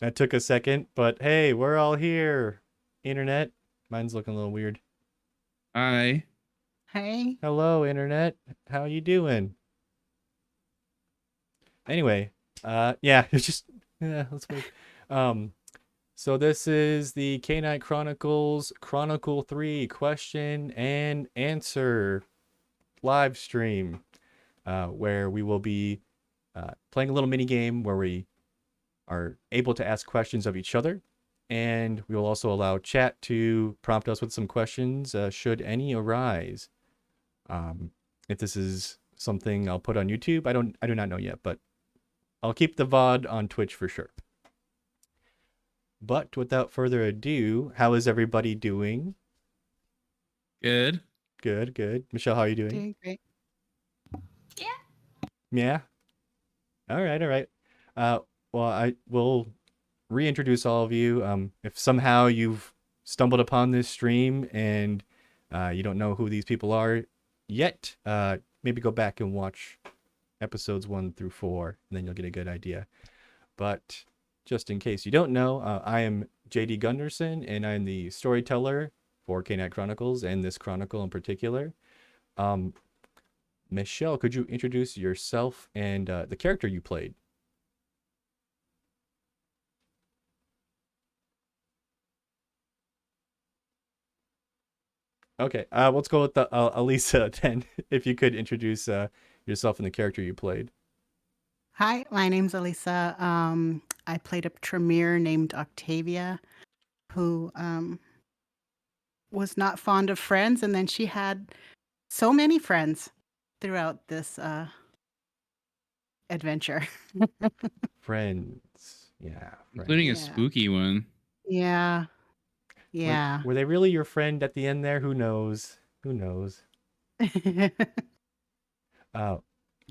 That took a second, but hey, we're all here. Internet. Mine's looking a little weird. I Hey. Hello, Internet. How you doing? Anyway, yeah, it's just let's move. Um, so this is the K9 Chronicles Chronicle 3 question and answer live stream, where we will be playing a little mini game where we are able to ask questions of each other. And we will also allow chat to prompt us with some questions, should any arise. Um, if this is something I'll put on YouTube, I do not know yet, but I'll keep the VOD on Twitch for sure. But without further ado, how is everybody doing? good. Good, good. Michelle, how are you doing? Doing great. Yeah. All right, all right. Uh, well, I will reintroduce all of you. If somehow you've stumbled upon this stream and you don't know who these people are yet, maybe go back and watch episodes 1 through 4, and then you'll get a good idea. But just in case you don't know, I am JD Gunderson, and I'm the storyteller for K-Night Chronicles and this chronicle in particular. Michelle, could you introduce yourself and the character you played? Okay, let's go with the Elisa then. If you could introduce yourself and the character you played. Hi, my name's Elisa. I played a Tremere named Octavia, who was not fond of friends, and then she had so many friends throughout this adventure. Friends, yeah, Including a friends. Yeah. spooky one. Yeah. Were Yeah. were they really your friend at the end there? Who knows? Who knows? Uh,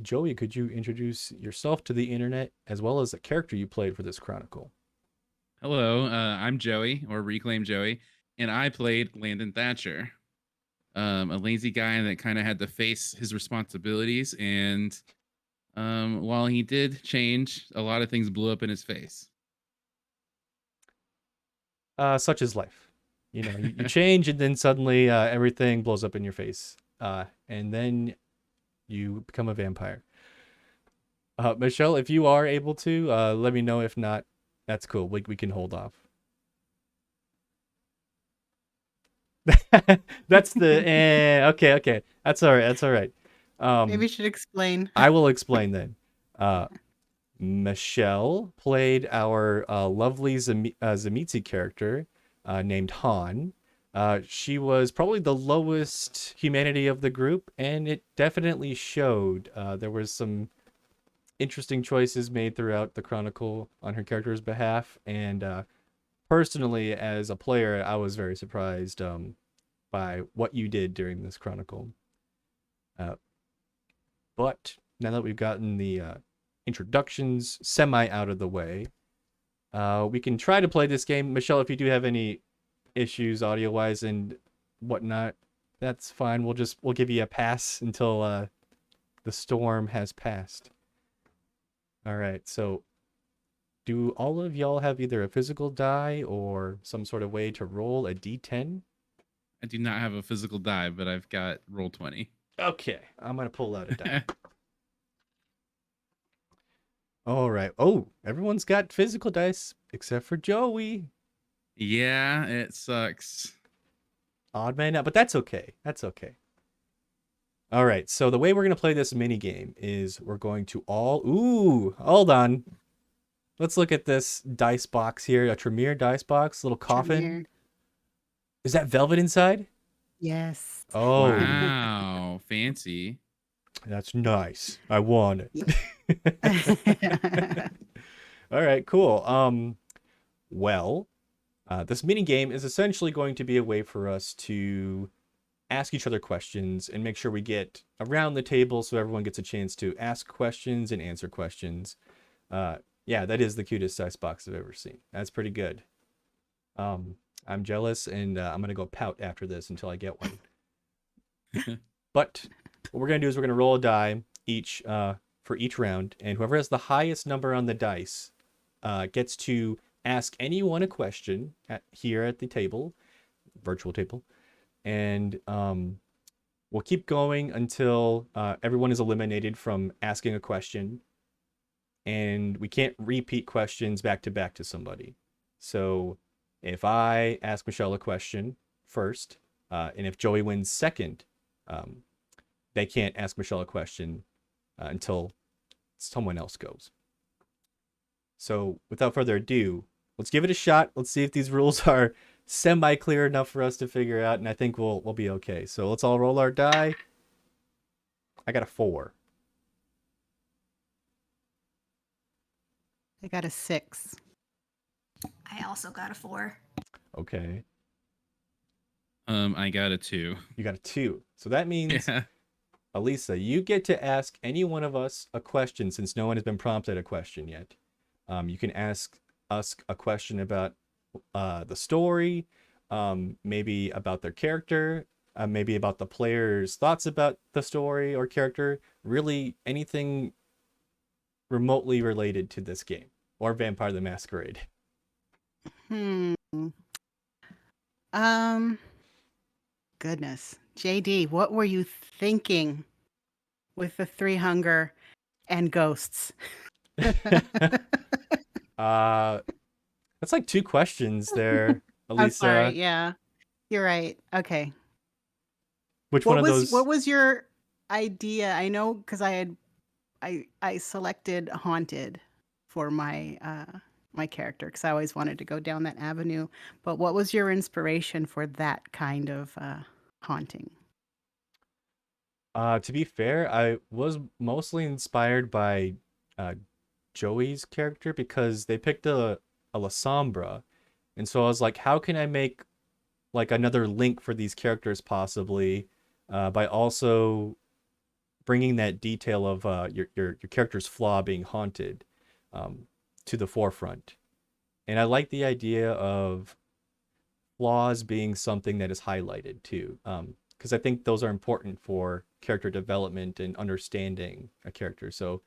Joey, could you introduce yourself to the internet as well as the character you played for this chronicle? Hello, I'm Joey, or Reclaim Joey, and I played Landon Thatcher, a lazy guy that kind of had to face his responsibilities. And while he did change, a lot of things blew up in his face. Such is life. You know, you change and then suddenly everything blows up in your face. And then you become a vampire. Michelle, if you are able to, let me know. If not, that's cool. We can hold off. That's the okay, okay. That's all right. That's all right. Maybe you should explain. I will explain then. Uh, Michelle played our lovely Zamitzi character named Han. She was probably the lowest humanity of the group, and it definitely showed. There was some interesting choices made throughout the chronicle on her character's behalf, and personally, as a player, I was very surprised by what you did during this chronicle. Uh, but now that we've gotten the introductions semi out of the way, we can try to play this game. Michelle, if you do have any issues audio wise and whatnot, that's fine. We'll give you a pass until the storm has passed. All right. So, do all of y'all have either a physical die or some sort of way to roll a d10? I do not have a physical die, but I've got roll 20. Okay, I'm gonna pull out a die. All right. Oh, everyone's got physical dice except for Joey. Yeah, it sucks. Odd man out, but that's okay. That's okay. All right. So the way we're gonna play this mini game is we're going to all. Ooh, hold on. Let's look at this dice box here. A Tremere dice box, little coffin. Tremere. Is that velvet inside? Yes. Oh, Wow, fancy. that's nice. I want it. Yeah. All right, cool. Well, this mini game is essentially going to be a way for us to ask each other questions and make sure we get around the table so everyone gets a chance to ask questions and answer questions. Yeah, that is the cutest dice box I've ever seen. That's pretty good. I'm jealous, and I'm gonna go pout after this until I get one. But what we're gonna do is we're gonna roll a die each for each round, and whoever has the highest number on the dice gets to ask anyone a question here at the table, virtual table, and we'll keep going until everyone is eliminated from asking a question, and we can't repeat questions back to back to somebody. So if I ask Michelle a question first, and if Joey wins second, um, they can't ask Michelle a question until someone else goes. So without further ado, let's give it a shot. Let's see if these rules are semi-clear enough for us to figure out, and I think we'll be okay. So let's all roll our die. I got a 4. I got a 6. I also got a 4. Okay. I got a 2. You got a 2. So that means, Yeah. Elisa, you get to ask any one of us a question since no one has been prompted a question yet. You can ask us a question about the story, maybe about their character, maybe about the player's thoughts about the story or character, really anything remotely related to this game or Vampire the Masquerade. Goodness. JD, what were you thinking with the 3 hunger and ghosts? That's like 2 questions there, I'm Elisa. sorry. Yeah, you're right. Okay. Which one of those? What was your idea? I know because I selected haunted for my my character because I always wanted to go down that avenue. But what was your inspiration for that kind of haunting? To be fair, I was mostly inspired by uh, Joey's character because they picked a La Sombra, and so I was like, how can I make like another link for these characters possibly by also bringing that detail of your character's flaw being haunted um, to the forefront. And I like the idea of flaws being something that is highlighted too, because I think those are important for character development and understanding a character. So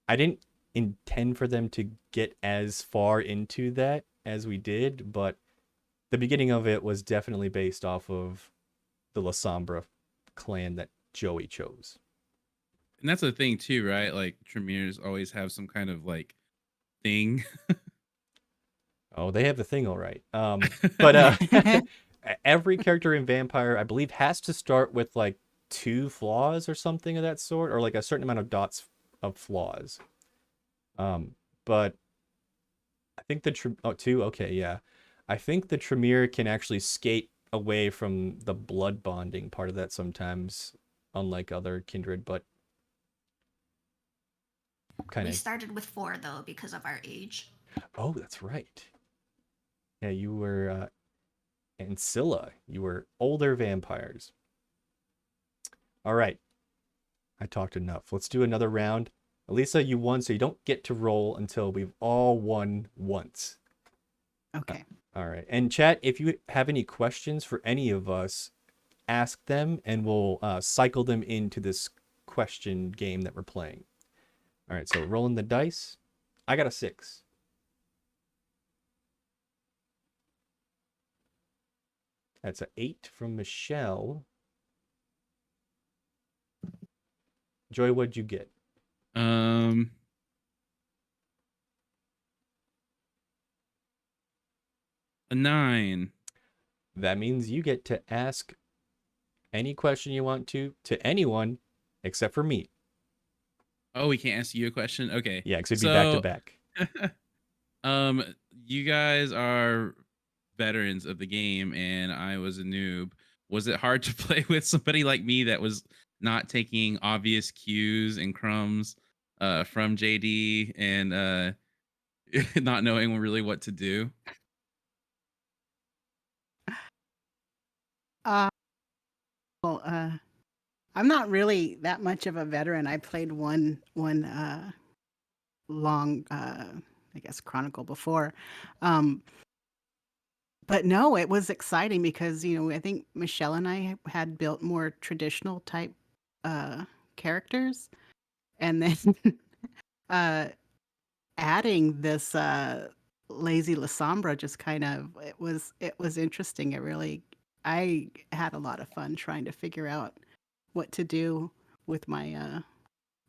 I didn't intend for them to get as far into that as we did, but the beginning of it was definitely based off of the La Sombra clan that Joey chose. And that's the thing too, right? Like Tremors always have some kind of like thing. Oh, they have the thing all right. But every character in Vampire, I believe, has to start with like 2 flaws or something of that sort, or like a certain amount of dots of flaws. But I think the 2. Okay, yeah. I think the Tremere can actually skate away from the blood bonding part of that sometimes, unlike other kindred. But kind We of. started with 4 though because of our age. Oh, that's right. Yeah, you were and Scylla. You were older vampires. All right. I talked enough. Let's do another round. Elisa, you won, so you don't get to roll until we've all won once. Okay. All right. And chat, if you have any questions for any of us, ask them and we'll cycle them into this question game that we're playing. All right. So rolling the dice. I got a 6. That's an 8 from Michelle. Joy, what'd you get? A 9. That means you get to ask any question you want to anyone except for me. Oh, we can't ask you a question? Okay. Yeah, because it'd be back to back. You guys are veterans of the game and I was a noob. Was it hard to play with somebody like me that was not taking obvious cues and crumbs from JD and not knowing really what to do? Uh, well, I'm not really that much of a veteran. I played one long, I guess, Chronicle before. But no, it was exciting because, I think Michelle and I had built more traditional type characters. And then uh, adding this Lazy La Sombra just kind of it was interesting. It really I had a lot of fun trying to figure out what to do with my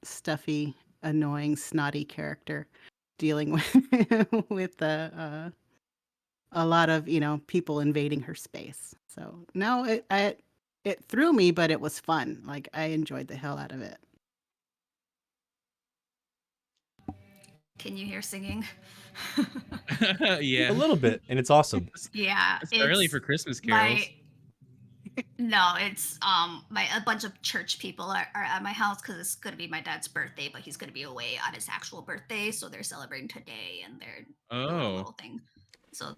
stuffy, annoying, snotty character dealing with with a lot of people invading her space. So no, it threw me, but it was fun. Like I enjoyed the hell out of it. Can you hear singing? A Yeah. little bit, and it's awesome. Yeah, It's early it's for Christmas my carols. no, it's my a bunch of church people are at my house because it's gonna be my dad's birthday, but he's gonna be away on his actual birthday, so they're celebrating today and they're doing a Oh. little thing. So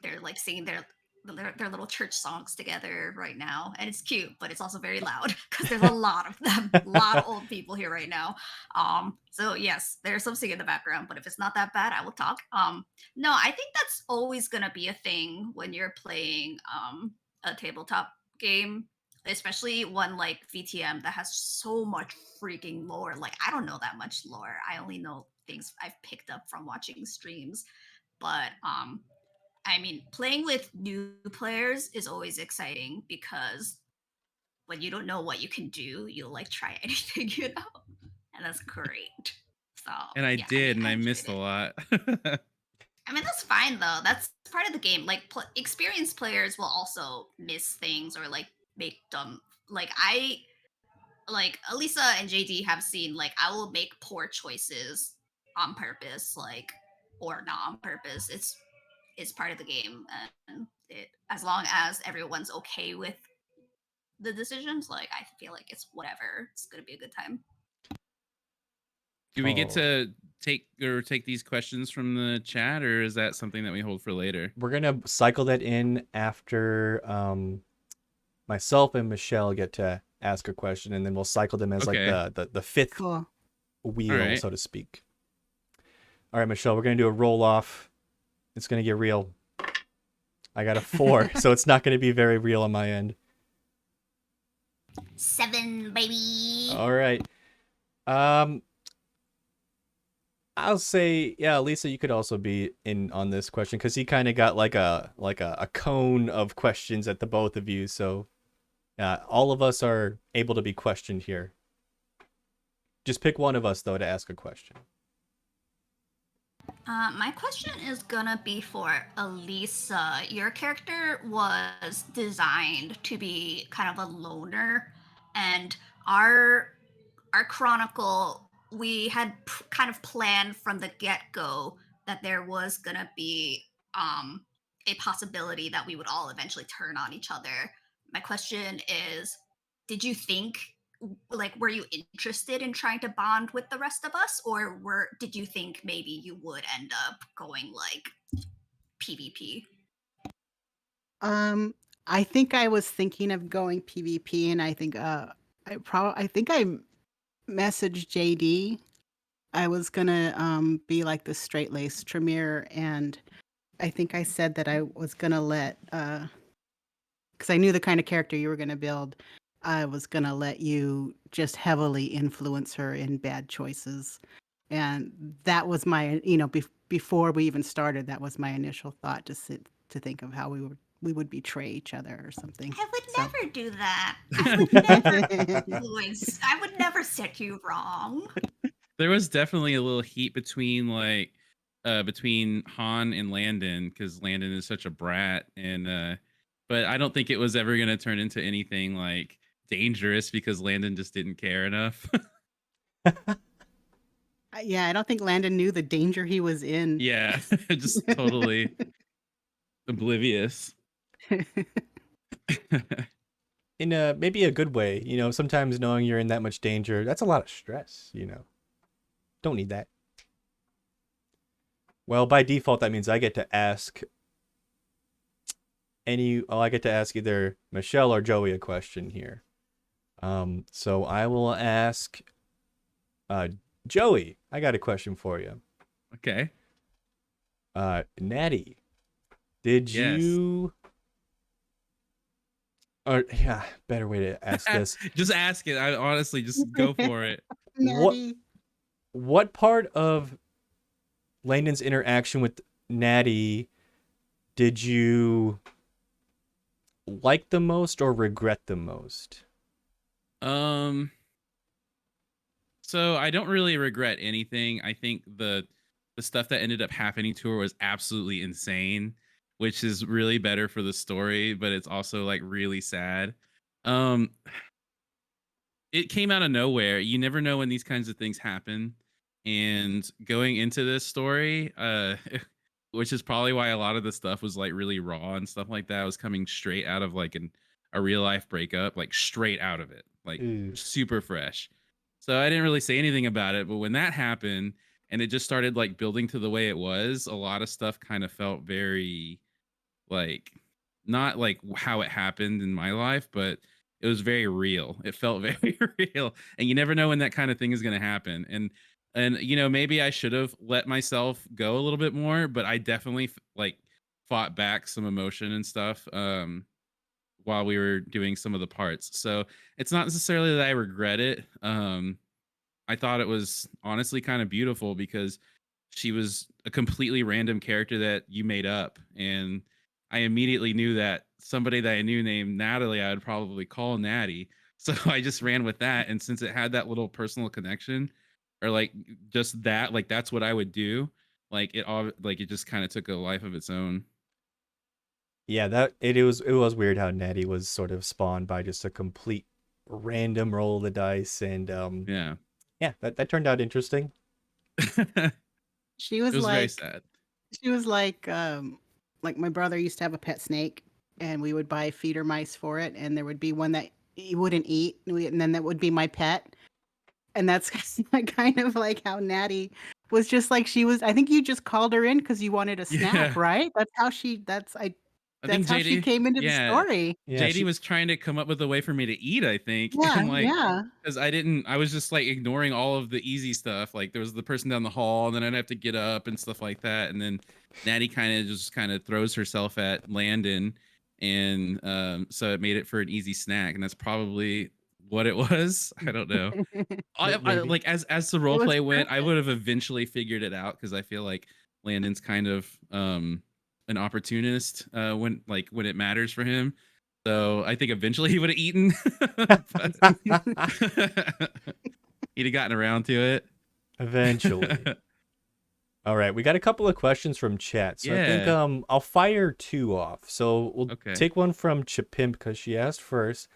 they're like singing their little church songs together right now, and it's cute, but it's also very loud because there's a lot of them, a lot of old people here right now. So yes, there's some singing in the background, but if it's not that bad, I will talk. No, I think that's always gonna be a thing when you're playing a tabletop game, especially one like VTM that has so much freaking lore. Like, I don't know that much lore. I only know things I've picked up from watching streams. But I mean, playing with new players is always exciting because when you don't know what you can do, you'll like try anything, and that's great. So And I yeah, did, and I I enjoyed missed a it. lot. I mean, that's fine though. That's part of the game. Like, experienced players will also miss things or like make dumb. Like like Elisa and JD have seen. Like, I will make poor choices on purpose, like or not on purpose. It's part of the game, and as long as everyone's okay with the decisions, like I feel like it's whatever. It's gonna be a good time. Do we get Oh, to take these questions from the chat, or is that something that we hold for later? we're gonna cycle that in after myself and Michelle get to ask a question, and then we'll cycle them as like Okay. the fifth Cool. All wheel, right. so to speak. All right, Michelle, we're gonna do a roll off. It's gonna get real. I got a 4, so it's not gonna be very real on my end. 7, baby. All right. Um, I'll say, yeah, Lisa, you could also be in on this question because he kind of got like a cone of questions at the both of you. So all of us are able to be questioned here. Just pick one of us though to ask a question. My question is gonna be for Elisa. Your character was designed to be kind of a loner, and our our chronicle, we had kind of planned from the get go that there was gonna be a possibility that we would all eventually turn on each other. My question is, did you think, like, were you interested in trying to bond with the rest of us, or did you think maybe you would end up going like PvP? Um, I think I was thinking of going PvP, and I think I think I messaged JD. I was gonna be like the straight laced Tremere, and I think I said that I was gonna let because I knew the kind of character you were gonna build. I was gonna let you just heavily influence her in bad choices, and that was my before we even started. That was my initial thought to think of how we would betray each other or something. I would So. never do that. I would never influence. I would never set you wrong. There was definitely a little heat between Han and Landon because Landon is such a brat, and but I don't think it was ever gonna turn into anything like dangerous because Landon just didn't care enough. Yeah, I don't think Landon knew the danger he was in. Yeah, just totally oblivious. In a maybe a good way, sometimes knowing you're in that much danger, that's a lot of stress. Don't need that. Well, by default, that means I get to ask I get to ask either Michelle or Joey a question here. So I will ask Joey, I got a question for you. Okay. Natty, did Yes. you or yeah, better way to ask this. Just ask it. I honestly just go for it. What Maddie. what part of Langdon's interaction with Natty did you like the most or regret the most? Um, so I don't really regret anything. I think the stuff that ended up happening to her was absolutely insane, which is really better for the story, but it's also like really sad. Um, it came out of nowhere. You never know when these kinds of things happen. And going into this story, which is probably why a lot of the stuff was like really raw and stuff like that was coming straight out of like a real life breakup, like straight out of it, like Ooh. super fresh. So I didn't really say anything about it, but when that happened and it just started like building to the way it was, a lot of stuff kind of felt very like not like how it happened in my life, but it was very real. It felt very real, and you never know when that kind of thing is going to happen. And you know, maybe I should have let myself go a little bit more, but I definitely like fought back some emotion and stuff while we were doing some of the parts. So it's not necessarily that I regret it. I thought it was honestly kind of beautiful because she was a completely random character that you made up. And I immediately knew that somebody that I knew named Natalie, I would probably call Natty. So I just ran with that. And since it had that little personal connection, or like just that, like that's what I would do. Like it all, like it just kind of took a life of its own. Yeah, it was weird how Natty was sort of spawned by just a complete random roll of the dice, and Yeah. yeah, that turned out interesting. It She was was very like sad. she was like my brother used to have a pet snake, and we would buy feeder mice for it, and there would be one that he wouldn't eat, and then that would be my pet. And that's kind of like how Natty was just like she was. I think you just called her in because you wanted a snack, Yeah. right? I think That's how she JD, came into the yeah, story. Yeah, JD she was trying to come up with a way for me to eat, I think. Yeah, And like, yeah. because I was just like ignoring all of the easy stuff. Like there was the person down the hall, and then I'd have to get up and stuff like that. And then Natty kind of throws herself at Landon. And so it made it for an easy snack. And that's probably what it was. I don't know. I maybe. like as the It role was play went, I perfect. would have eventually figured it out because I feel like Landon's kind of an opportunist when it matters for him. So I think eventually he would have eaten, but he'd have gotten around to Eventually. it. All right, we got a couple of questions from chat, so I think Yeah. I'll fire two off. So we'll Okay. take one from Chipimp because she asked first.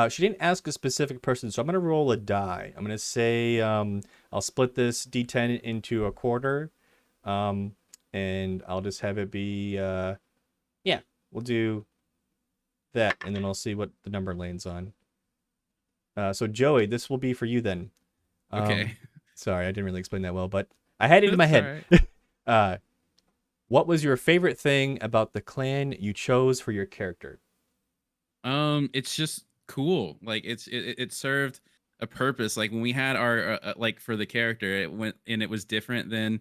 She didn't ask a specific person, so I'm gonna roll a die. I'm gonna say I'll split this D10 into a quarter, um, and I'll just have it be yeah, we'll do that, and then I'll see what the number lands on. So Joey, this will be for you then. Okay. Sorry, I didn't really explain that well, but I had it in my That's all head. right. uh, what was your favorite thing about the clan you chose for your character? It's just cool. Like it served a purpose. Like when we had our like for the character, it went and it was different than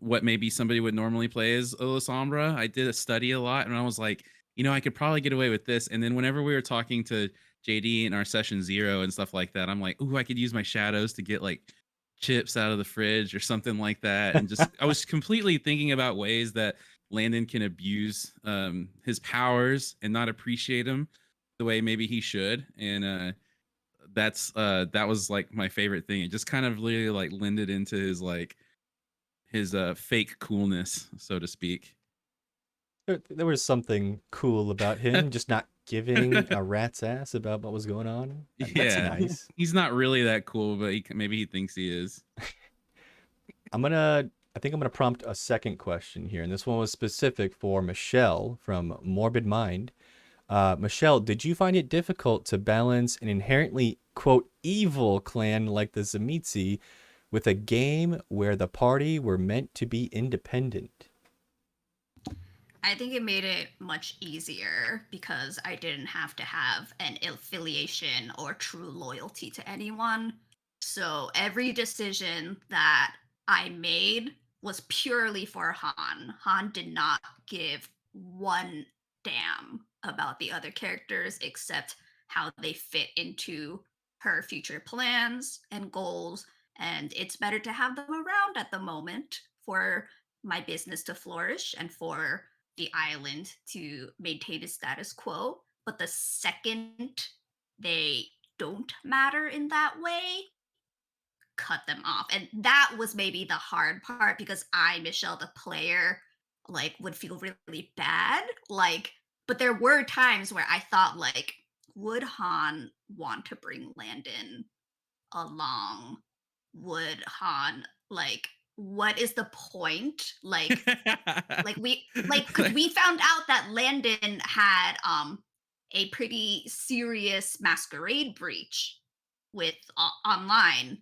what maybe somebody would normally play as a Sombra. I did a study a lot, and I was like, you know, I could probably get away with this. And then whenever we were talking to JD in our session 0 and stuff like that, I'm like, ooh, I could use my shadows to get like chips out of the fridge or something like that. And just I was completely thinking about ways that Landon can abuse his powers and not appreciate them the way maybe he should. And that was like my favorite thing. It just kind of really like lended into his fake coolness, so to speak. There was something cool about him, just not giving a rat's ass about what was going on. That's Yeah. nice. He's not really that cool, but maybe he thinks he is. I think I'm gonna prompt a second question here, and this one was specific for Michelle from Morbid Mind. Michelle, did you find it difficult to balance an inherently, quote, evil clan like the Zamitzi with a game where the party were meant to be independent? I think it made it much easier because I didn't have to have an affiliation or true loyalty to anyone. So every decision that I made was purely for Han. Han did not give one damn about the other characters except how they fit into her future plans and goals. And it's better to have them around at the moment for my business to flourish and for the island to maintain its status quo. But the second they don't matter in that way, cut them off. And that was maybe the hard part because I, Michelle, the player, like would feel really bad. Like, but there were times where I thought, like, would Han want to bring Landon along? Would Han like what is the point? Like because we found out that Landon had a pretty serious masquerade breach with online,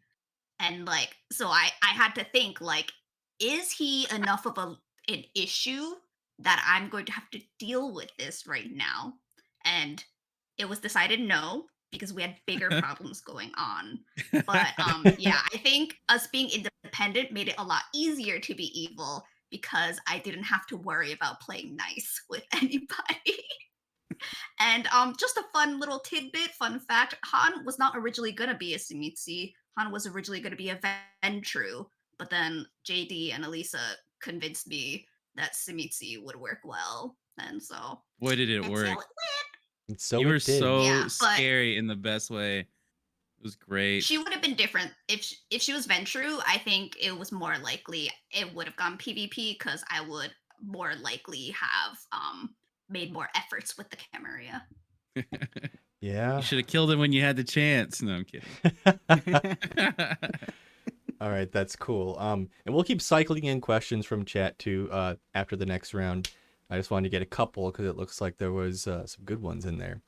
and like so I had to think like, is he enough of an issue that I'm going to have to deal with this right now? And it was decided no, because we had bigger problems going on. But yeah, I think us being independent made it a lot easier to be evil because I didn't have to worry about playing nice with anybody. And just a fun little tidbit, fun fact: Han was not originally gonna be a Sumitsi. Han was originally gonna be a Ventru, but then JD and Elisa convinced me that Sumitsi would work well, and so Boy, did it that's how it work. went. And so You were it did. so Yeah, but scary in the best way. It was great. she would have been different if she was Ventru. I think it was more likely it would have gone PvP because I would more likely have made more efforts with the Camarilla. Yeah. You should have killed him when you had the chance. No, I'm kidding. All right, that's cool. And we'll keep cycling in questions from chat too after the next round. I just wanted to get a couple because it looks like there was some good ones in there.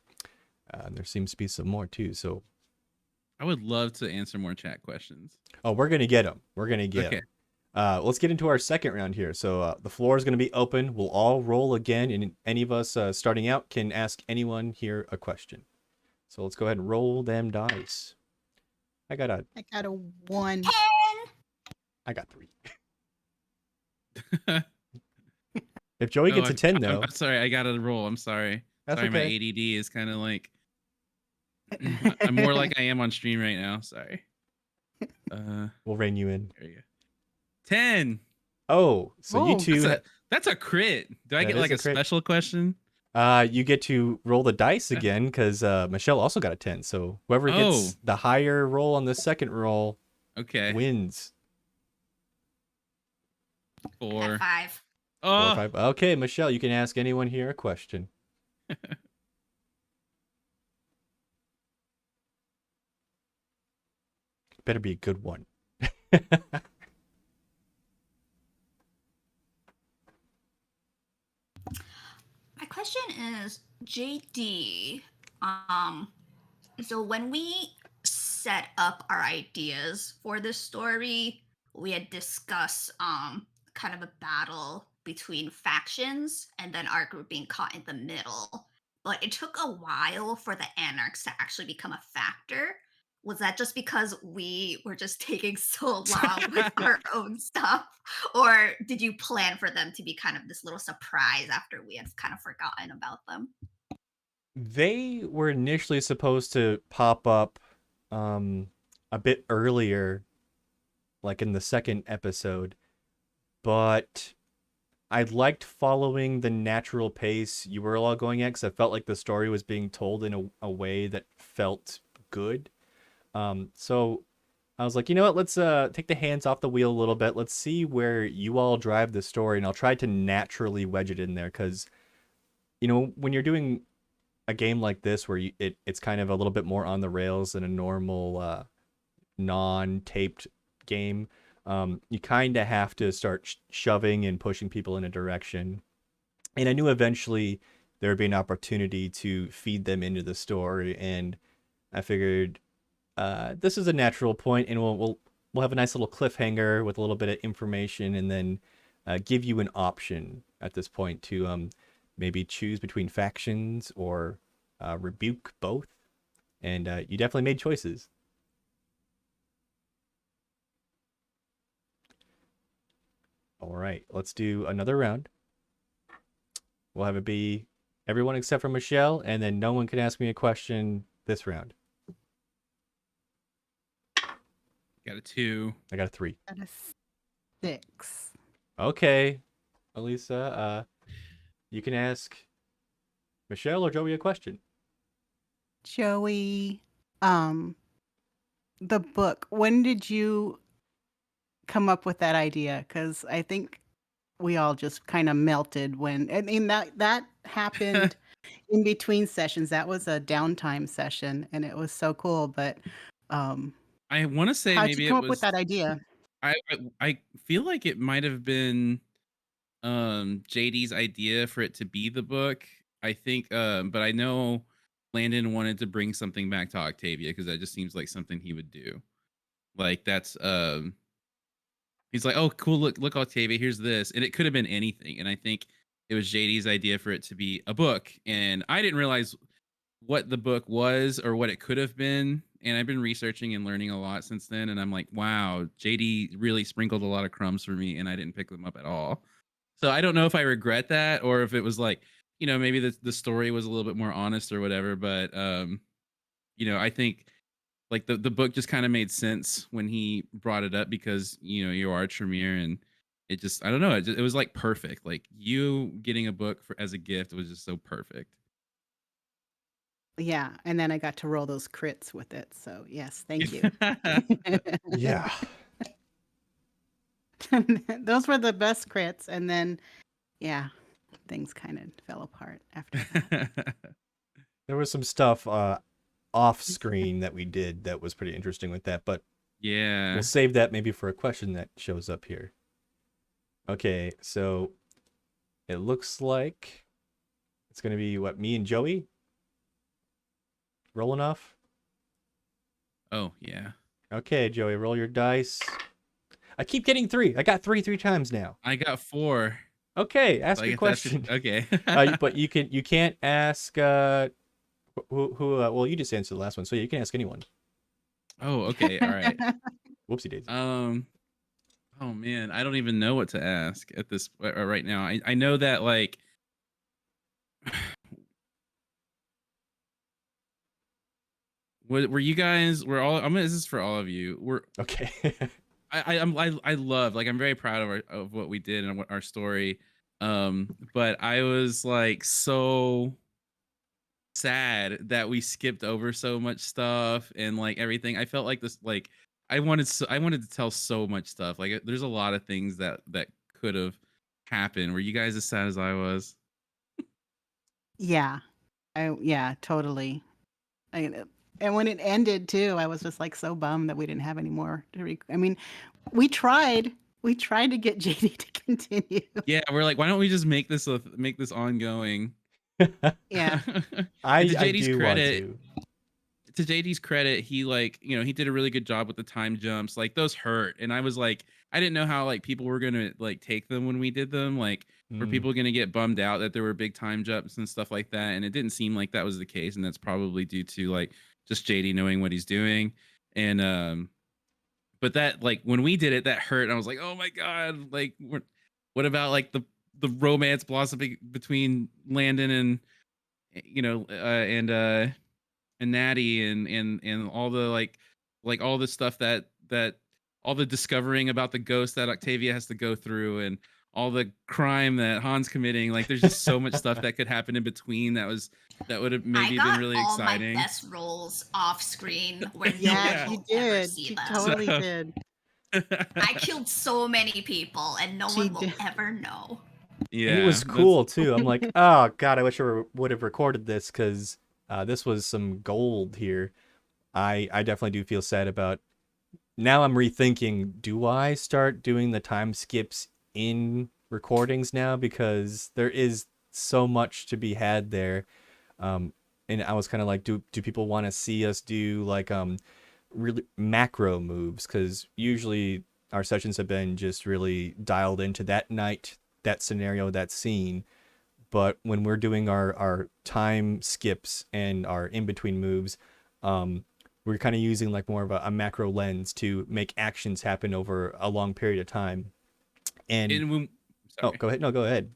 And there seems to be some more too. So, I would love to answer more chat questions. oh, we're gonna get them. We're gonna get Okay. them. Let's get into our second round here. So the floor is gonna be open. We'll all roll again, and any of us starting out can ask anyone here a question. So let's go ahead and roll them dice. I got a I got a 1. 10. I got 3. If Joey gets a 10 though, I'm sorry, I got to roll. I'm sorry. That's Sorry, my okay. ADD is kind of like I'm more like I am on stream right now. Sorry. we'll rein you in. There you go. 10. Oh, so you Oh. two That's a crit. Do I That get is like a a crit. special question? you get to roll the dice again because Michelle also got a 10. So whoever gets the higher roll on the second roll Okay. wins. 4. At 5. 4 or Oh, 5. Okay, Michelle, you can ask anyone here a question. Better be a good one. My question is, JD, so when we set up our ideas for this story, we had discussed kind of a battle between factions and then our group being caught in the middle. But it took a while for the anarchs to actually become a factor. Was that just because we were just taking so long with our own stuff? Or did you plan for them to be kind of this little surprise after we had kind of forgotten about them? They were initially supposed to pop up a bit earlier, like in the second episode, but I liked following the natural pace you were all going at because I felt like the story was being told in a way that felt good. So I was like, you know what? Let's take the hands off the wheel a little bit. Let's see where you all drive the story, and I'll try to naturally wedge it in there because, you know, when you're doing a game like this where it's kind of a little bit more on the rails than a normal non-taped game, you kind of have to start shoving and pushing people in a direction. And I knew eventually there would be an opportunity to feed them into the story, and I figured this is a natural point, and we'll have a nice little cliffhanger with a little bit of information, and then give you an option at this point to maybe choose between factions or rebuke both. And you definitely made choices. All right, let's do another round. We'll have it be everyone except for Michelle, and then no one can ask me a question this round. got a 2. I got a 3. Got a 6. Okay, Elisa, you can ask Michelle or Joey a question. Joey, the book, when did you come up with that idea? Because I think we all just kind of melted when, I mean, that happened in between sessions. That was a downtime session, and it was so cool. But I want to say how'd you maybe it come up with was. that idea? I feel like it might have been JD's idea for it to be the book. I think, but I know Landon wanted to bring something back to Octavia because that just seems like something he would do. Like that's he's like, oh cool, look Octavia, here's this. And it could have been anything. And I think it was JD's idea for it to be a book. And I didn't realize what the book was or what it could have been. And I've been researching and learning a lot since then. And I'm like, wow, JD really sprinkled a lot of crumbs for me and I didn't pick them up at all. So I don't know if I regret that or if it was like, maybe the story was a little bit more honest or whatever. But I think like the book just kind of made sense when he brought it up because you are Tremere and it just I don't know it was like perfect. Like you getting a book as a gift was just so perfect. Yeah, and then I got to roll those crits with it. So yes, thank you. Yeah. Those were the best crits, and then yeah, things kind of fell apart after that. There was some stuff off screen that we did that was pretty interesting with that, but Yeah. we'll save that maybe for a question that shows up here. Okay, so it looks like it's going to be me and Joey rolling off. Oh, yeah. Okay, Joey, roll your dice. I keep getting 3. I got 3 times now. I got 4. Okay, ask So I your guess that's question. okay. But you can't ask who well, you just answered the last one, so you can ask anyone. Oh, okay. All right. Whoopsie daisy. Oh man, I don't even know what to ask at this right now. I know that like were you guys were all this is for all of you. Okay. I love like I'm very proud of what we did and what our story. But I was like so sad that we skipped over so much stuff and like everything. I felt like this like I wanted to tell so much stuff. Like there's a lot of things that could have happened. Were you guys as sad as I was? Yeah, yeah, totally. And when it ended too, I was just like so bummed that we didn't have any more to I mean, we tried to get JD to continue. Yeah, we're like, why don't we just make this ongoing? Yeah. And to I JD's do want credit, to. He like, he did a really good job with the time jumps. Like those hurt. And I was like, I didn't know how like people were gonna like take them when we did them. Like, were people gonna get bummed out that there were big time jumps and stuff like that? And it didn't seem like that was the case. And that's probably due to like just JD knowing what he's doing. And but that like when we did it, that hurt. And I was like, oh my God, like what about like the romance blossoming between Landon and and Natty and all the like all the stuff that all the discovering about the ghost that Octavia has to go through and all the crime that Han's committing. Like there's just so much stuff that could happen in between that would have I maybe been got really all my exciting. best roles off screen where no Yeah, one she will ever did. see She them. totally So- did. I killed so many people and no She one will did. ever know. Yeah, And it was cool too. I'm like, oh God, I wish I would have recorded this because this was some gold here. I definitely do feel sad about. Now I'm rethinking, do I start doing the time skips in recordings now? Because there is so much to be had there. And I was kind of like, do people want to see us do like really macro moves? Because usually our sessions have been just really dialed into that night, that scenario, that scene. But when we're doing our time skips and our in-between moves, we're kind of using like more of a macro lens to make actions happen over a long period of time. And when, oh, go ahead. No, go ahead.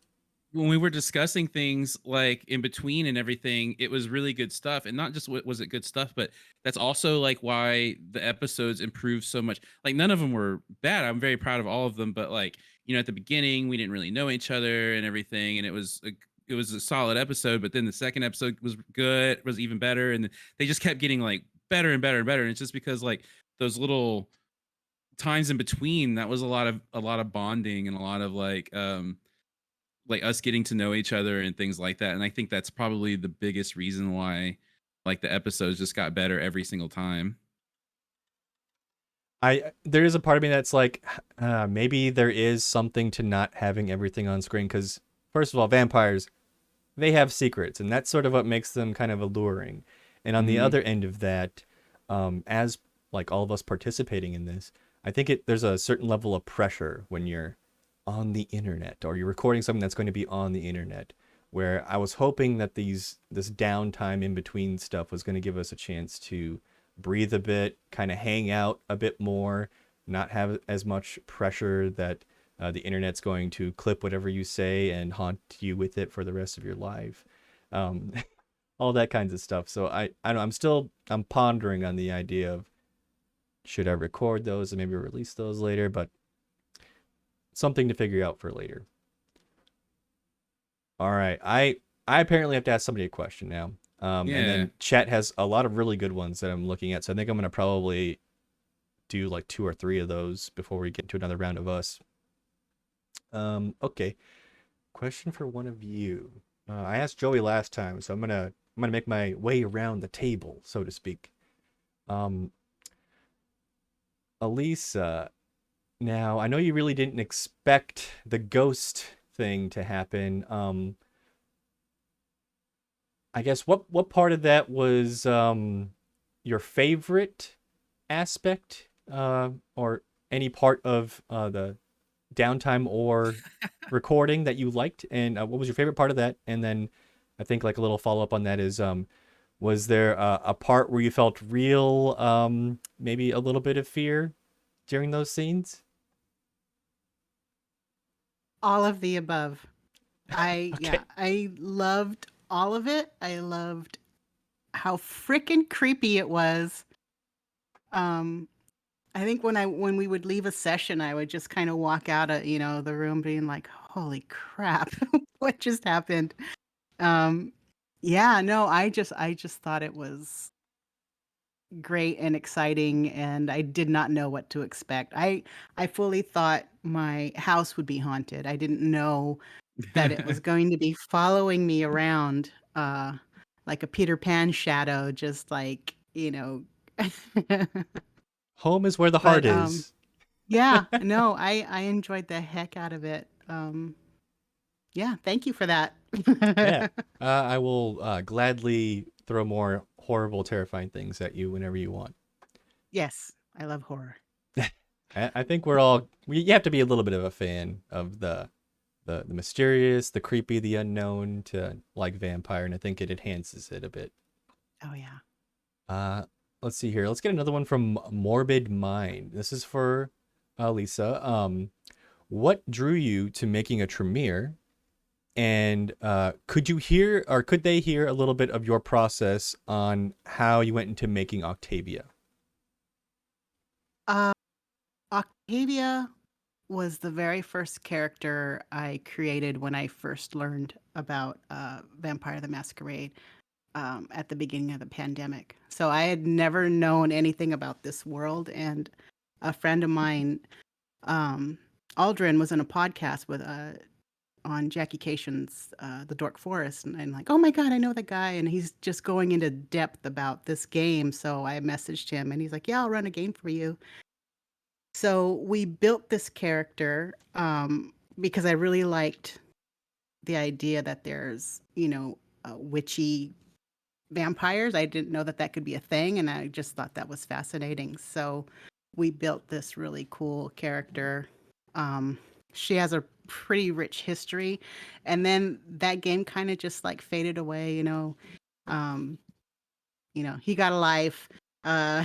When we were discussing things like in between and everything, it was really good stuff. And not just was it good stuff, but that's also like why the episodes improved so much. Like none of them were bad. I'm very proud of all of them, but like at the beginning we didn't really know each other and everything, and it was a solid episode. But then the second episode was good, was even better, and they just kept getting like better and better and better. And it's just because like those little times in between, that was a lot of bonding and a lot of like us getting to know each other and things like that. And I think that's probably the biggest reason why like the episodes just got better every single time. There is a part of me that's like, maybe there is something to not having everything on screen, because first of all, vampires, they have secrets, and that's sort of what makes them kind of alluring. And on the Mhm. other end of that, as like all of us participating in this, I think there's a certain level of pressure when you're on the internet or you're recording something that's going to be on the internet. Where I was hoping that this downtime in between stuff was going to give us a chance to breathe a bit, kind of hang out a bit more, not have as much pressure that the internet's going to clip whatever you say and haunt you with it for the rest of your life. Um, all that kinds of stuff. So I don't, I'm pondering on the idea of, should I record those and maybe release those later, but something to figure out for later. All right. I apparently have to ask somebody a question now. And Yeah. then chat has a lot of really good ones that I'm looking at. So I think I'm going to probably do like 2 or 3 of those before we get to another round of us. Okay. Question for one of you. I asked Joey last time, so I'm gonna make my way around the table, so to speak. Um, Elisa, now I know you really didn't expect the ghost thing to happen. I guess what part of that was your favorite aspect, or any part of the downtime or recording that you liked, and what was your favorite part of that? And then I think like a little follow up on that is, was there a part where you felt real, maybe a little bit of fear during those scenes? All of the above. Okay. I loved all of it. I loved how freaking creepy it was. Um, I think when we would leave a session, I would just kind of walk out of, the room being like, "Holy crap, what just happened?" Um, yeah, no, I just thought it was great and exciting, and I did not know what to expect. I fully thought my house would be haunted. I didn't know that it was going to be following me around, like a Peter Pan shadow, just like, Home is where the heart but, is. yeah, no, I enjoyed the heck out of it. Yeah, thank you for that. Yeah. I will gladly throw more horrible, terrifying things at you whenever you want. Yes, I love horror. I think you have to be a little bit of a fan of the mysterious, the creepy, the unknown to like vampire, and I think it enhances it a bit. Oh, yeah. Uh, let's see here. Let's get another one from Morbid Mind. This is for Lisa. What drew you to making a Tremere? And could you hear, or could they hear a little bit of your process on how you went into making Octavia? Uh, Octavia was the very first character I created when I first learned about Vampire the Masquerade, at the beginning of the pandemic. So I had never known anything about this world, and a friend of mine, um, Aldrin, was in a podcast with on Jackie Cation's The Dork Forest, and I'm like, oh my god, I know that guy, and he's just going into depth about this game. So I messaged him, and he's like, yeah, I'll run a game for you. So we built this character, because I really liked the idea that there's, witchy vampires. I didn't know that that could be a thing, and I just thought that was fascinating. So we built this really cool character. Um, she has a pretty rich history, and then that game kind of just like faded away. Um, he got a life. Uh,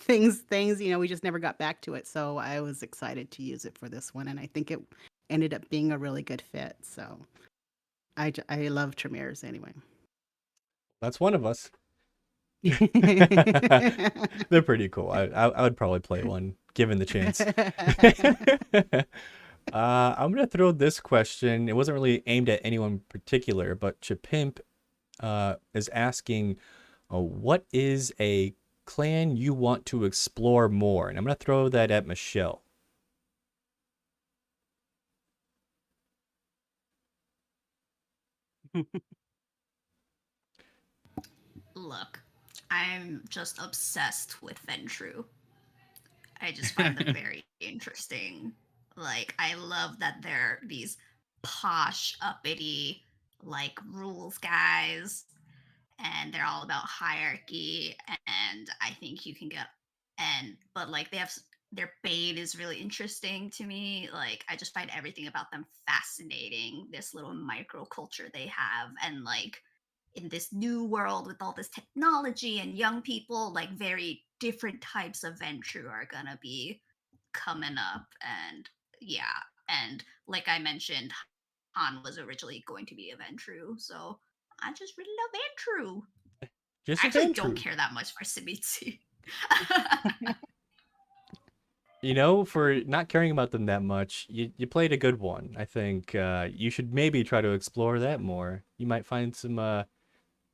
things. We just never got back to it. So I was excited to use it for this one, and I think it ended up being a really good fit. So I love Tremeres anyway. That's one of us. They're pretty cool. I would probably play one given the chance. I'm gonna throw this question. It wasn't really aimed at anyone in particular, but Chapimp is asking, what is a clan you want to explore more? And I'm gonna throw that at Michelle. Look, I'm just obsessed with Ventru. I just find them very interesting. Like, I love that they're these posh, uppity, like, rules guys, and they're all about hierarchy. And I think you can get, but like, their bait is really interesting to me. Like, I just find everything about them fascinating. This little microculture they have, and like, in this new world with all this technology and young people, like very different types of Ventru are gonna be coming up. And yeah, and like I mentioned, Han was originally going to be a Ventru, so I just really love Ventru. Just I a actually fan don't true. care that much for Simitsu. For not caring about them that much, you played a good one. I think you should maybe try to explore that more. You might find some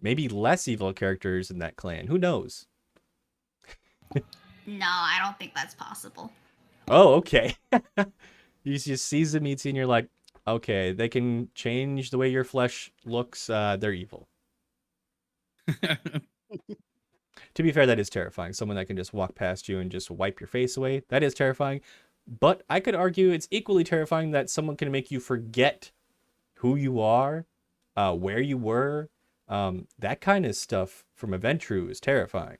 maybe less evil characters in that clan. Who knows? No, I don't think that's possible. Oh, okay. You just see Zemitzi and you're like, okay, they can change the way your flesh looks. They're evil. To be fair, that is terrifying. Someone that can just walk past you and just wipe your face away. That is terrifying. But I could argue it's equally terrifying that someone can make you forget who you are, where you were. That kind of stuff from Event True is terrifying.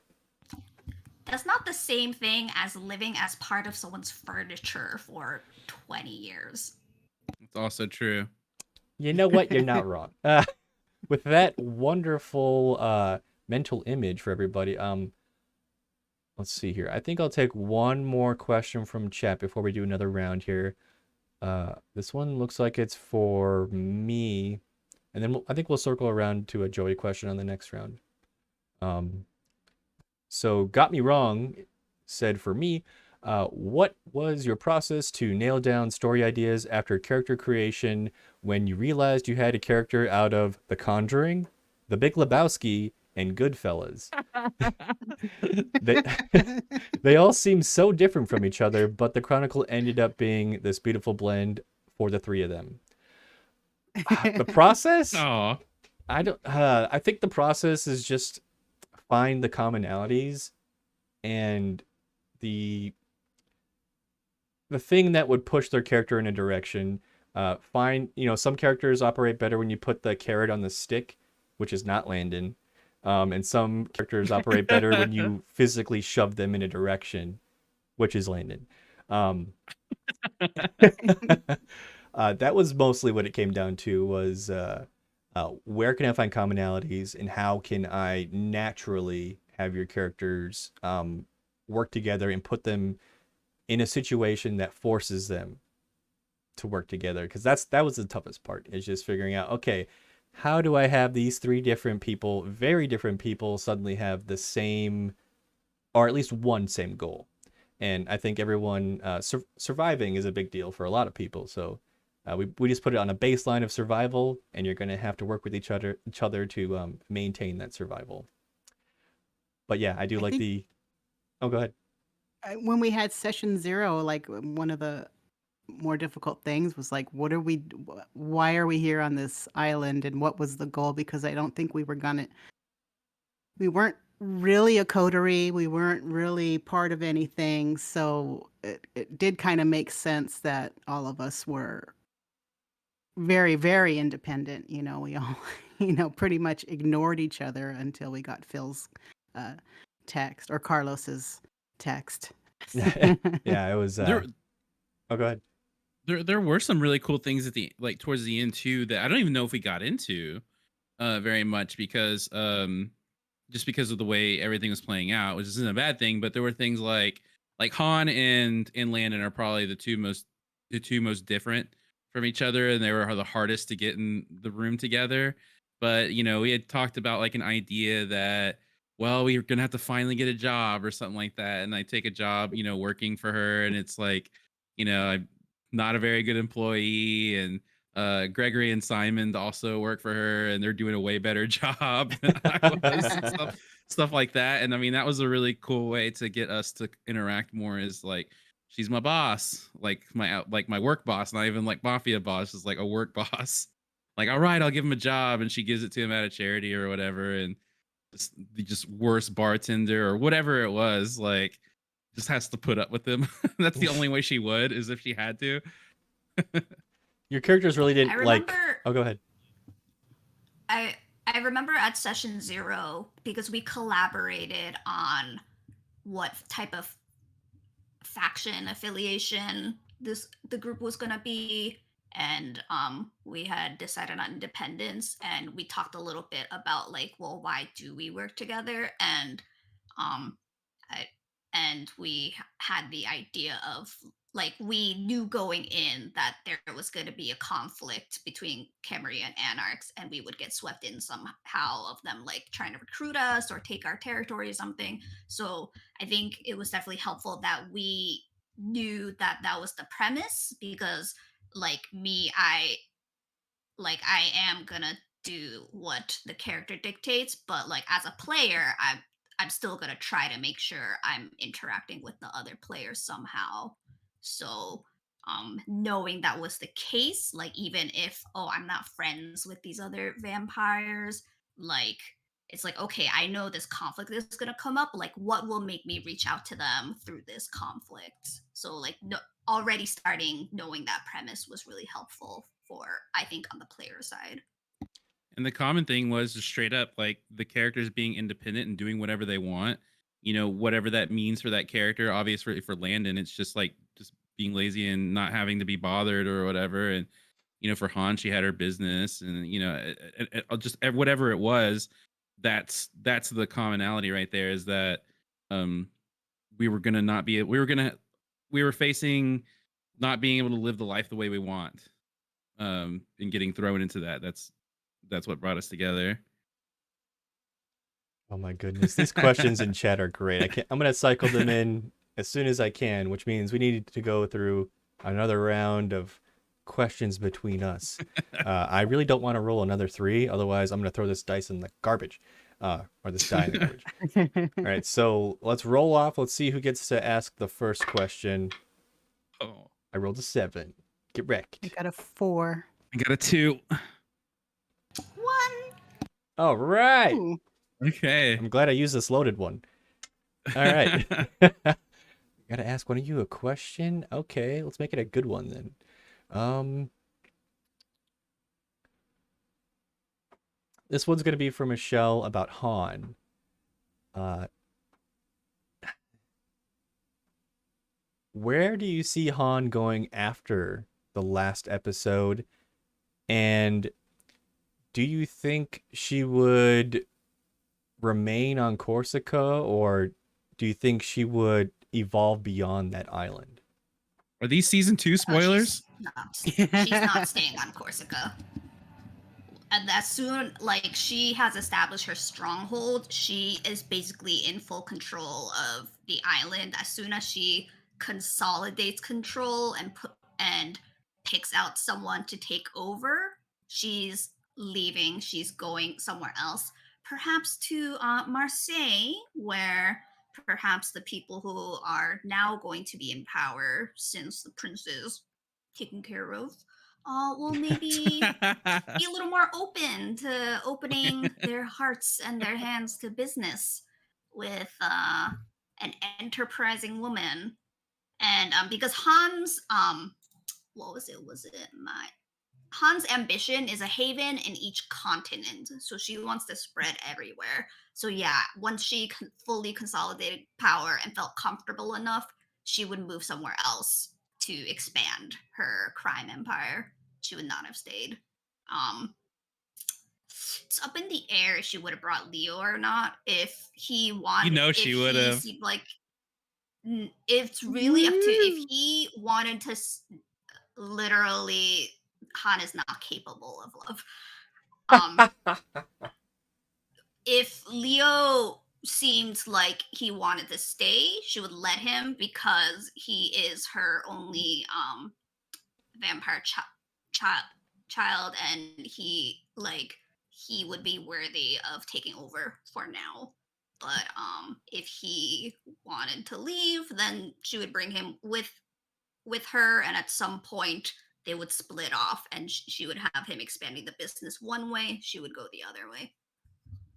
That's not the same thing as living as part of someone's furniture for 20 years. It's also true. You know what? You're not wrong. With that wonderful mental image for everybody, let's see here. I think I'll take one more question from chat before we do another round here. This one looks like it's for me, and then I think we'll circle around to a Joey question on the next round. So got me wrong said for me, what was your process to nail down story ideas after character creation when you realized you had a character out of The Conjuring, The Big Lebowski, and Goodfellas? they, they all seem so different from each other, but the Chronicle ended up being this beautiful blend for the three of them. The process? Oh, I don't. I think the process is just find the commonalities and the thing that would push their character in a direction. Find some characters operate better when you put the carrot on the stick, which is not Landon, and some characters operate better when you physically shove them in a direction, which is Landon. That was mostly what it came down to was where can I find commonalities and how can I naturally have your characters work together and put them in a situation that forces them to work together, because that was the toughest part, is just figuring out, okay, how do I have these three different people, very different people, suddenly have the same, or at least one same goal. And I think everyone surviving is a big deal for a lot of people, so we just put it on a baseline of survival, and you're going to have to work with each other to maintain that survival. But yeah, I do I like think the oh, go ahead. when we had session 0, like, one of the more difficult things was like, why are we here on this island, and what was the goal? Because I don't think we weren't really a coterie, we weren't really part of anything, so it did kind of make sense that all of us were very, very independent. We all, pretty much ignored each other until we got Phil's text or Carlos's text. Yeah, it was there oh, go ahead. there were some really cool things at the like towards the end too that I don't even know if we got into very much because just because of the way everything was playing out, which isn't a bad thing, but there were things like Han and Landon are probably the two most different from each other, and they were the hardest to get in the room together. But we had talked about like an idea that, well, we are gonna have to finally get a job or something like that, and I take a job, working for her, and it's like, I not a very good employee, and Gregory and Simon also work for her, and they're doing a way better job than I was, and stuff like that. And I mean, that was a really cool way to get us to interact more. Is like, she's my boss, like my work boss, not even like mafia boss, just like a work boss. Like, all right, I'll give him a job, and she gives it to him at a charity or whatever, and just the just worst bartender or whatever it was, like, just has to put up with him. That's the only way she would, is if she had to. Your characters really I didn't like. remember Oh, go ahead. I I remember at session 0 because we collaborated on what type of faction affiliation the group was going to be, and we had decided on independence, and we talked a little bit about like, well, why do we work together? And um I, and we had the idea of like, we knew going in that there was going to be a conflict between Khemri and Anarchs, and we would get swept in somehow of them like trying to recruit us or take our territory or something. So I think it was definitely helpful that we knew that that was the premise, because like me, I am gonna do what the character dictates, but like as a player, I'm still gonna try to make sure I'm interacting with the other players somehow. So knowing that was the case, like even if, oh, I'm not friends with these other vampires, like it's like, okay, I know this conflict is gonna come up. Like, what will make me reach out to them through this conflict? So like, no, already starting knowing that premise was really helpful for, I think, on the player side. And the common thing was just straight up like the characters being independent and doing whatever they want. You know, whatever that means for that character. Obviously, for Landon, it's just like just being lazy and not having to be bothered or whatever. And for Han, she had her business, and just whatever it was. That's the commonality right there. Is that um we were gonna not be we were facing not being able to live the life the way we want, and getting thrown into that. That's what brought us together. Oh my goodness, these questions in chat are great. I'm gonna cycle them in as soon as I can, which means we need to go through another round of questions between us. I really don't want to roll another 3, otherwise I'm gonna throw this dice in the garbage, or this die in the garbage. All right, so let's roll off. Let's see who gets to ask the first question. Oh, I rolled a 7. Get wrecked. I got a 4. I got a 2. One. All right. Ooh. Okay. I'm glad I used this loaded one. All right. Gotta ask one of you a question. Okay, let's make it a good one then. This one's gonna be for Michelle about Han. Where do you see Han going after the last episode? And do you think she would remain on Corsica, or do you think she would evolve beyond that island? Are these season 2 spoilers? She's not staying on Corsica. And as soon like she has established her stronghold, she is basically in full control of the island. As soon as she consolidates control and picks out someone to take over, she's leaving. She's going somewhere else, perhaps to Marseille, where perhaps the people who are now going to be in power, since the prince is taken care of, will maybe be a little more open to opening their hearts and their hands to business with an enterprising woman. And because Hans, what was it? Was it my Han's ambition is a haven in each continent, so she wants to spread everywhere. So yeah, once she fully consolidated power and felt comfortable enough, she would move somewhere else to expand her crime empire. She would not have stayed. Um, it's up in the air if she would have brought Leo or not. If he wanted, if She would he have. seemed like, it's really up to if he wanted to literally, Han is not capable of love. If Leo seemed like he wanted to stay, she would let him because he is her only vampire child child, and he would be worthy of taking over for now. But if he wanted to leave, then she would bring him with her, and at some point they would split off, and she would have him expanding the business one way, she would go the other way.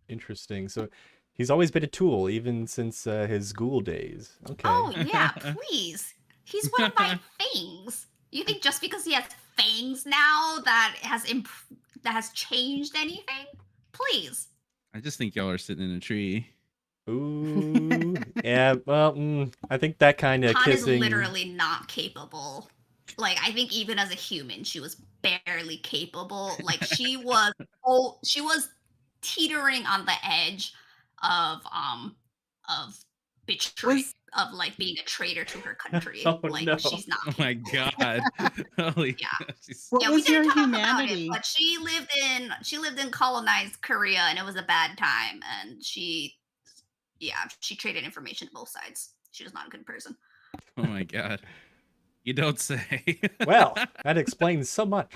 Interesting. So he's always been a tool, even since his ghoul days. Okay. Oh yeah, please. He's one of my fangs. You think just because he has fangs now that has changed anything? Please. I just think y'all are sitting in a tree. Ooh. Yeah. Well, I think that kind of Han is kissing. literally not capable. Like, I think even as a human, she was barely capable. Like, she was teetering on the edge of betray Was of like being a traitor to her country. Oh Like, no. she's not Oh my capable. god. Holy Yeah. what Yeah, we was didn't your talk about it, humanity? but she lived in colonized Korea, and it was a bad time, and she traded information to both sides. She was not a good person. Oh my god. You don't say. Well, that explains so much.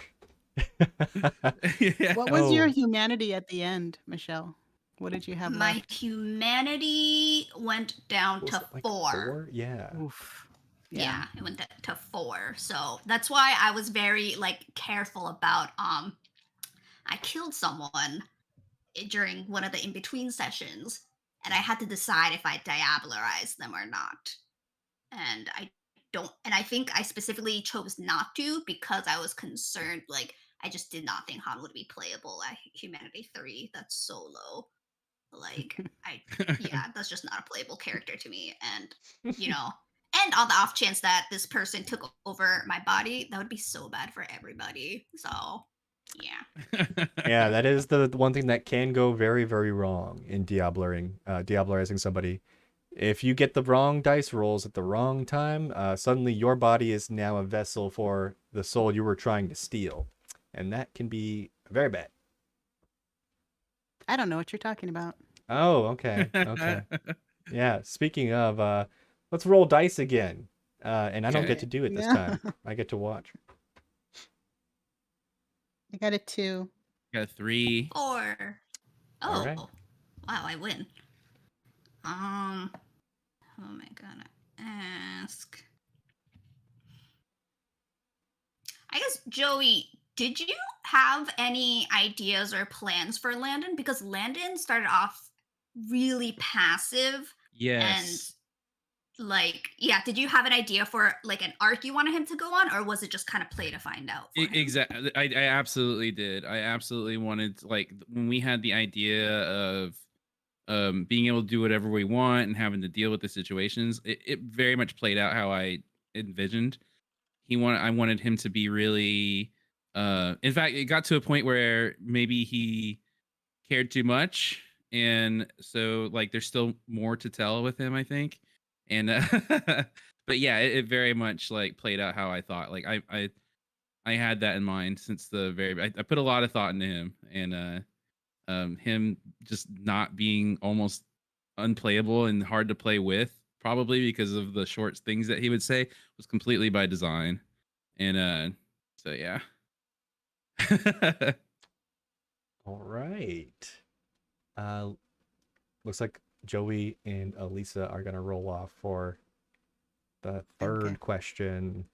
Yeah. What was your Oh. humanity at the end, Michelle? What did you have My left? humanity went down Was to it like 4. 4? Yeah. Oof. Yeah, it went to 4. So that's why I was very like careful about I killed someone during one of the in-between sessions, and I had to decide if I diabolized them or not. And I think I specifically chose not to because I was concerned, like, I just did not think Han would be playable at Humanity 3. That's so low. Like, yeah, that's just not a playable character to me. And, and on the off chance that this person took over my body, that would be so bad for everybody. So, yeah. Yeah, that is the one thing that can go very, very wrong in diablerizing somebody. If you get the wrong dice rolls at the wrong time, suddenly your body is now a vessel for the soul you were trying to steal. And that can be very bad. I don't know what you're talking about. Oh, okay. Okay. Yeah, speaking of, let's roll dice again. And I don't get Okay. to do it this Yeah. time. I get to watch. I got a 2. Got a 3. 4. All Oh, right. wow, I win. Who am I gonna ask? I guess, Joey, did you have any ideas or plans for Landon? Because Landon started off really passive, and Yes. like, yeah, did you have an idea for like an arc you wanted him to go on, or was it just kind of play to find out for him? Exactly. I absolutely did. I absolutely wanted like when we had the idea of being able to do whatever we want and having to deal with the situations, it very much played out how I envisioned. I wanted him to be really in fact, it got to a point where maybe he cared too much, and so like there's still more to tell with him, I think. And but yeah, it very much like played out how I thought. Like I had that in mind since the very I put a lot of thought into him, and him just not being almost unplayable and hard to play with, probably because of the short things that he would say, was completely by design. And so yeah. All right. Looks like Joey and Elisa are gonna roll off for the third Okay. question.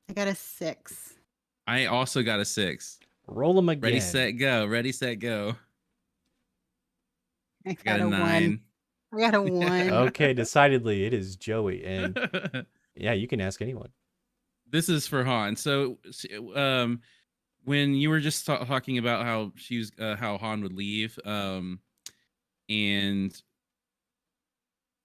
I got a 6. I also got a 6. Roll them again. Ready, set, go. Ready, set, go. I I got got a a 1. 9. I got a 1. Okay, decidedly it is Joey, and yeah, you can ask anyone. This is for Han. So, when you were just talking about how Han would leave, and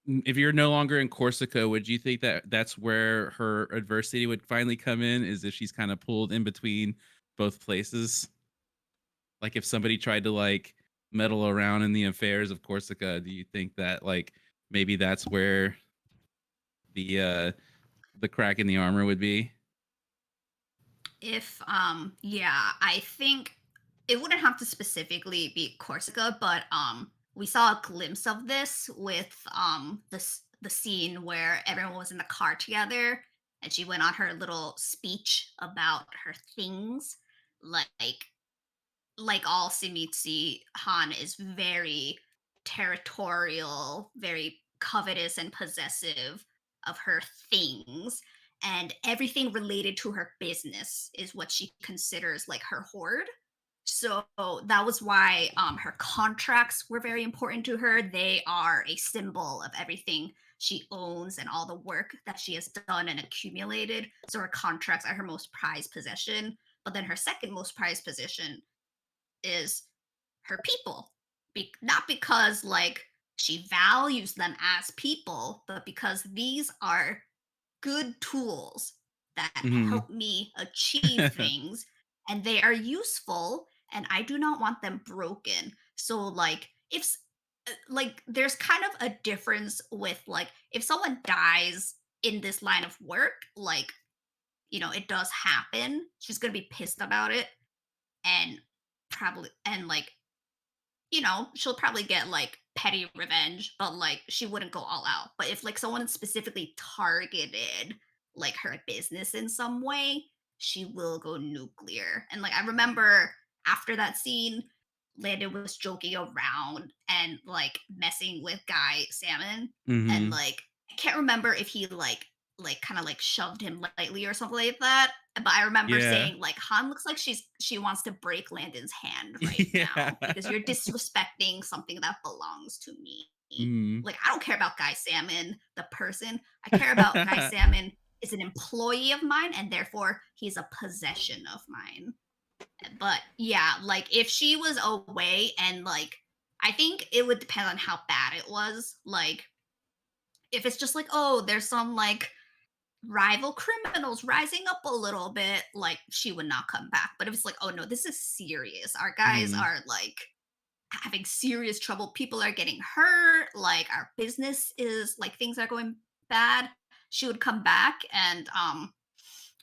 if you're no longer in Corsica, would you think that that's where her adversity would finally come in? Is if she's kind of pulled in between both places? Like if somebody tried to like meddle around in the affairs of Corsica, do you think that like maybe that's where the crack in the armor would be? If yeah, I think it wouldn't have to specifically be Corsica, but we saw a glimpse of this with the scene where everyone was in the car together, and she went on her little speech about her things. Like like all Simitsi, Han is very territorial, very covetous and possessive of her things. And everything related to her business is what she considers like her hoard. So that was why her contracts were very important to her. They are a symbol of everything she owns and all the work that she has done and accumulated. So her contracts are her most prized possession. But then her second most prized possession is her people. Not because like she values them as people, but because these are good tools that Mhm. help me achieve things and they are useful and I do not want them broken. So like if like there's kind of a difference with like if someone dies in this line of work, like it does happen. She's going to be pissed about it and probably and like she'll probably get like petty revenge, but like she wouldn't go all out. But if like someone specifically targeted like her business in some way, she will go nuclear. And like I remember after that scene, Landon was joking around and like messing with Guy Salmon. And Mhm. like I can't remember if he like kind of like shoved him lightly or something like that. But I remember Yeah. saying like Han looks like she wants to break Landon's hand right Yeah. now because you're disrespecting something that belongs to me. Mhm. Like I don't care about Guy Salmon, the person. I care about Guy Salmon is an employee of mine and therefore he's a possession of mine. But yeah, like if she was away and like I think it would depend on how bad it was. Like if it's just like, oh, there's some like rival criminals rising up a little bit, like she would not come back. But if it's like, oh no, this is serious. Our guys Mhm. are like having serious trouble. People are getting hurt. Like our business is like things are going bad. She would come back and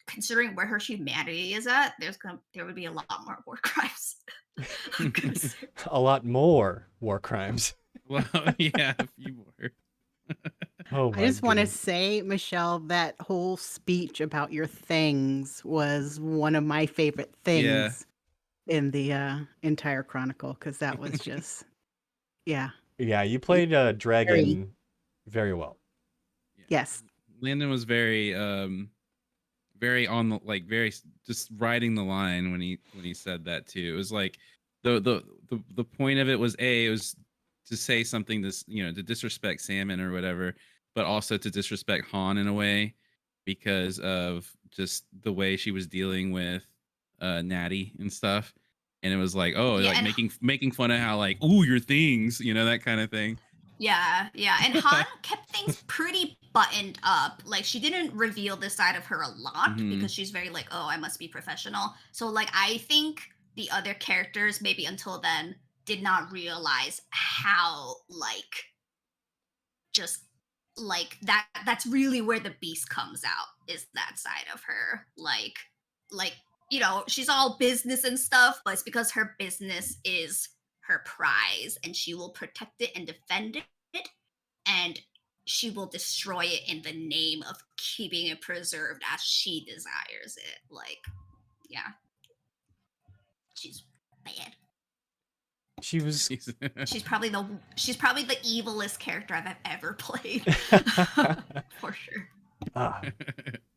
considering where her humanity is at, there would be a lot more war crimes. I'm gonna say. A lot more war crimes. Well, yeah, a few more. Oh I my just want to goodness. say, Michelle, that whole speech about your things was one of my favorite Yeah. things in the entire Chronicle because that was just, yeah, Yeah, you it's played very, Dragon very well. Yeah. yes. Landon was very very on the like just riding the line when he said that too. It was like the point of it was it was to say something this to disrespect Salmon or whatever, but also to disrespect Han in a way because of just the way she was dealing with Natty and stuff. And it was like, oh, Yeah, like and making fun of how like, ooh, your things, that kind of thing. yeah, and Han kept things pretty buttoned up. Like she didn't reveal this side of her a lot Hmm. because she's very like, oh, I must be professional. So like I think the other characters maybe until then did not realize how like just like that's really where the beast comes out is that side of her like she's all business and stuff but it's because her business is her prize and she will protect it and defend it and she will destroy it in the name of keeping it preserved as she desires it like yeah she's bad. She was She's probably the evilest character I've ever played. For sure. ah,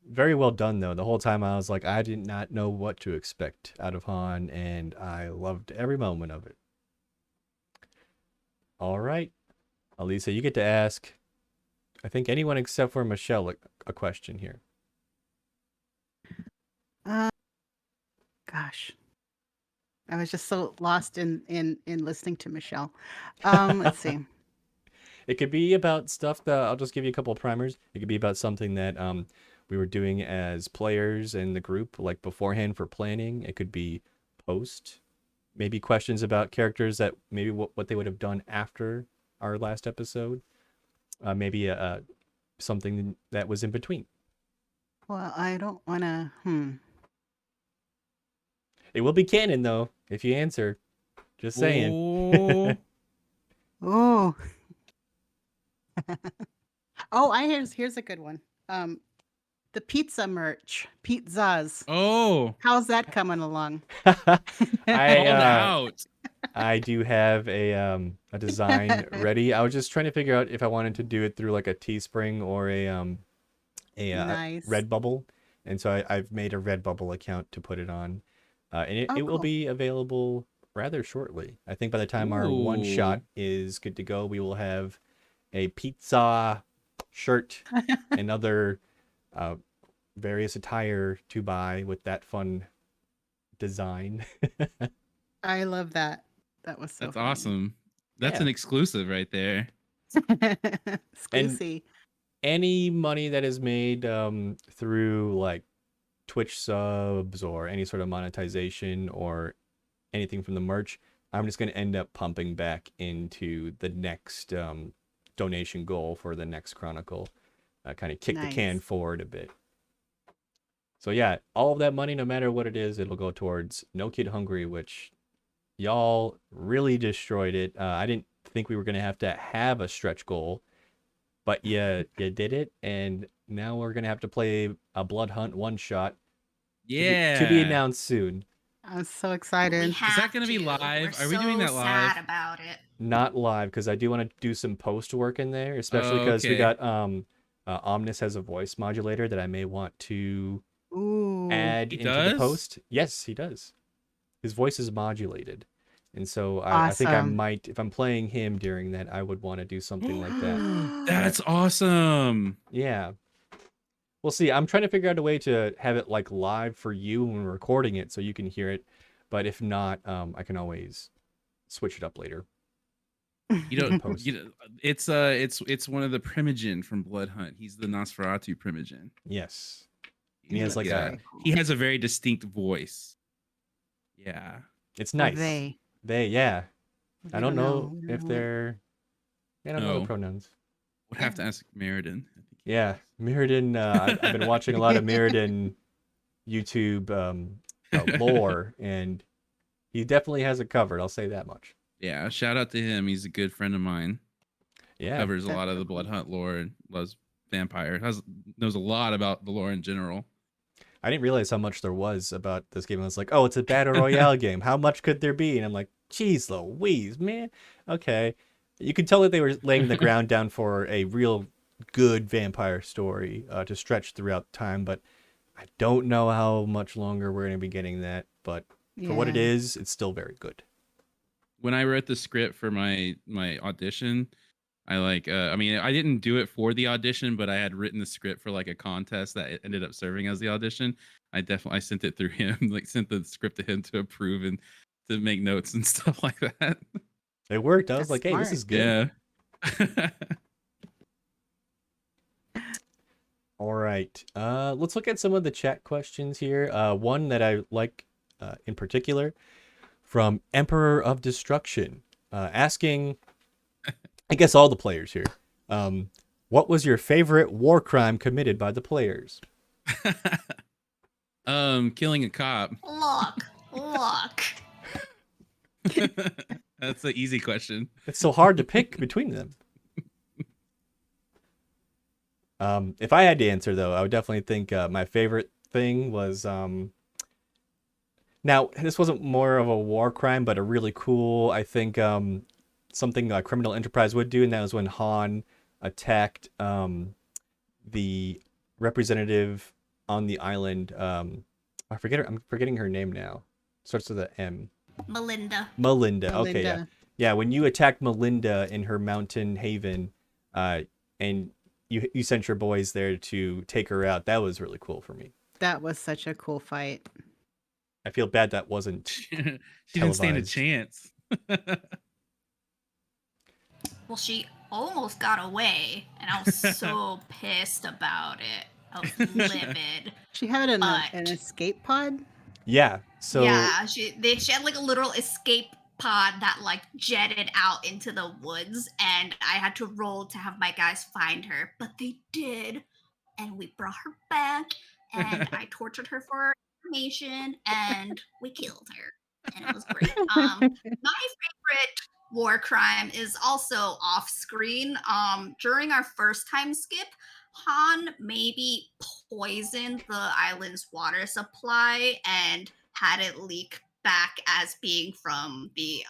very well done though. The whole time I was like, I did not know what to expect out of Han, and I loved every moment of it. All right, Elisa, you get to ask, I think anyone except for Michelle a question here. Uh, gosh, I was just so lost in listening to Michelle. Let's see. It could be about stuff that I'll just give you a couple of primers. It could be about something that we were doing as players in the group, like beforehand for planning. It could be post, maybe questions about characters that maybe what they would have done after our last episode. Maybe something that was in between. Well, I don't want to. It will be canon though if you answer. Just saying. Oh. Oh. Oh, here's a good one. the pizza merch, pizzas. Oh, How's that coming along? I called out. I do have a design ready. I was just trying to figure out if I wanted to do it through like a Teespring or a Nice. Redbubble, and so I've made a Redbubble account to put it on, and it, Oh, it will cool. be available rather shortly. I think by the time our one shot Ooh. is good to go, we will have a pizza shirt and other uh, various attire to buy with that fun design. I love that. That was so That's fun. awesome. That's Yeah. an exclusive right there. And Exclusive. any money that is made through like Twitch subs or any sort of monetization or anything from the merch, I'm just going to end up pumping back into the next donation goal for the next Chronicle. Kind of kick the can Nice. forward a bit. So yeah, all of that money, no matter what it is, it'll go towards No Kid Hungry, which y'all really destroyed it. I didn't think we were going to have a stretch goal, but you did it, and now we're going to have to play a Blood Hunt one shot to be Yeah. announced soon. I'm so We excited. have that gonna be to. live? We're Are we doing so that live? sad about it. Not live because I do want to do some post work in there, especially because we Okay. got Omnis has a voice modulator that I may want to Ooh. add He into the does? post. Yes, he does. His voice is modulated. And so I think I Awesome. might, if I'm playing him during that, I would want to do something like that. That's awesome. Yeah. We'll see. I'm trying to figure out a way to have it like live for you when we're recording it so you can hear it. But if not, I can always switch it up later. You don't. Post. It's one of the Primogen from Blood Hunt. He's the Nosferatu Primogen. Yes. He has like a- he has a very distinct voice. Yeah. It's Or nice. they. Yeah. I We don't know We if don't know. they're. I don't know the No. pronouns. Would have to ask Meriden. I think he Yeah, knows. Mirrodin. I've been watching a lot of Mirrodin YouTube lore, and he definitely has it covered. I'll say that much. Yeah. Shout out to him. He's a good friend of mine. Yeah, Covers a That's lot of so the Blood cool. Hunt lore and loves vampire. Knows a lot about the lore in general. I didn't realize how much there was about this game. I was like, oh, it's a battle royale game. How much could there be? And I'm like, geez, Louise, man. Okay, you could tell that they were laying the ground down for a real good vampire story to stretch throughout time. But I don't know how much longer we're going to be getting that. But for what it Yeah. is, it's still very good. When I wrote the script for my audition, I mean, I didn't do it for the audition, but I had written the script for like a contest that ended up serving as the audition. I sent it through him, like sent the script to him to approve and to make notes and stuff like that. It worked. I was That's like, hey, this smart. is good. Yeah. All right. Let's look at some of the chat questions here. One that I like in particular from Emperor of Destruction, asking, I guess all the players here, what was your favorite war crime committed by the players? Killing a cop. Look. That's an easy question. It's so hard to pick between them. If I had to answer, though, I would definitely think my favorite thing was now, this wasn't more of a war crime, but a really cool, I think, something a criminal enterprise would do, and that was when Han attacked the representative on the island. I'm forgetting her name now. Starts with an M. Melinda. Melinda. Okay, yeah. Melinda. Yeah, when you attacked Melinda in her mountain haven, and you sent your boys there to take her out, that was really cool for me. That was such a cool fight. I feel bad that wasn't She didn't stand a televised. chance. Well, she almost got away, and I was so pissed about it. I was livid. She had an But- escape pod. Yeah. So Yeah, she had like a literal escape pod that like jetted out into the woods, and I had to roll to have my guys find her, but they did, and we brought her back, and I tortured her for information, and we killed her, and it was great. My favorite war crime is also off screen. During our first time skip, Han maybe poisoned the island's water supply and had it leak back as being from the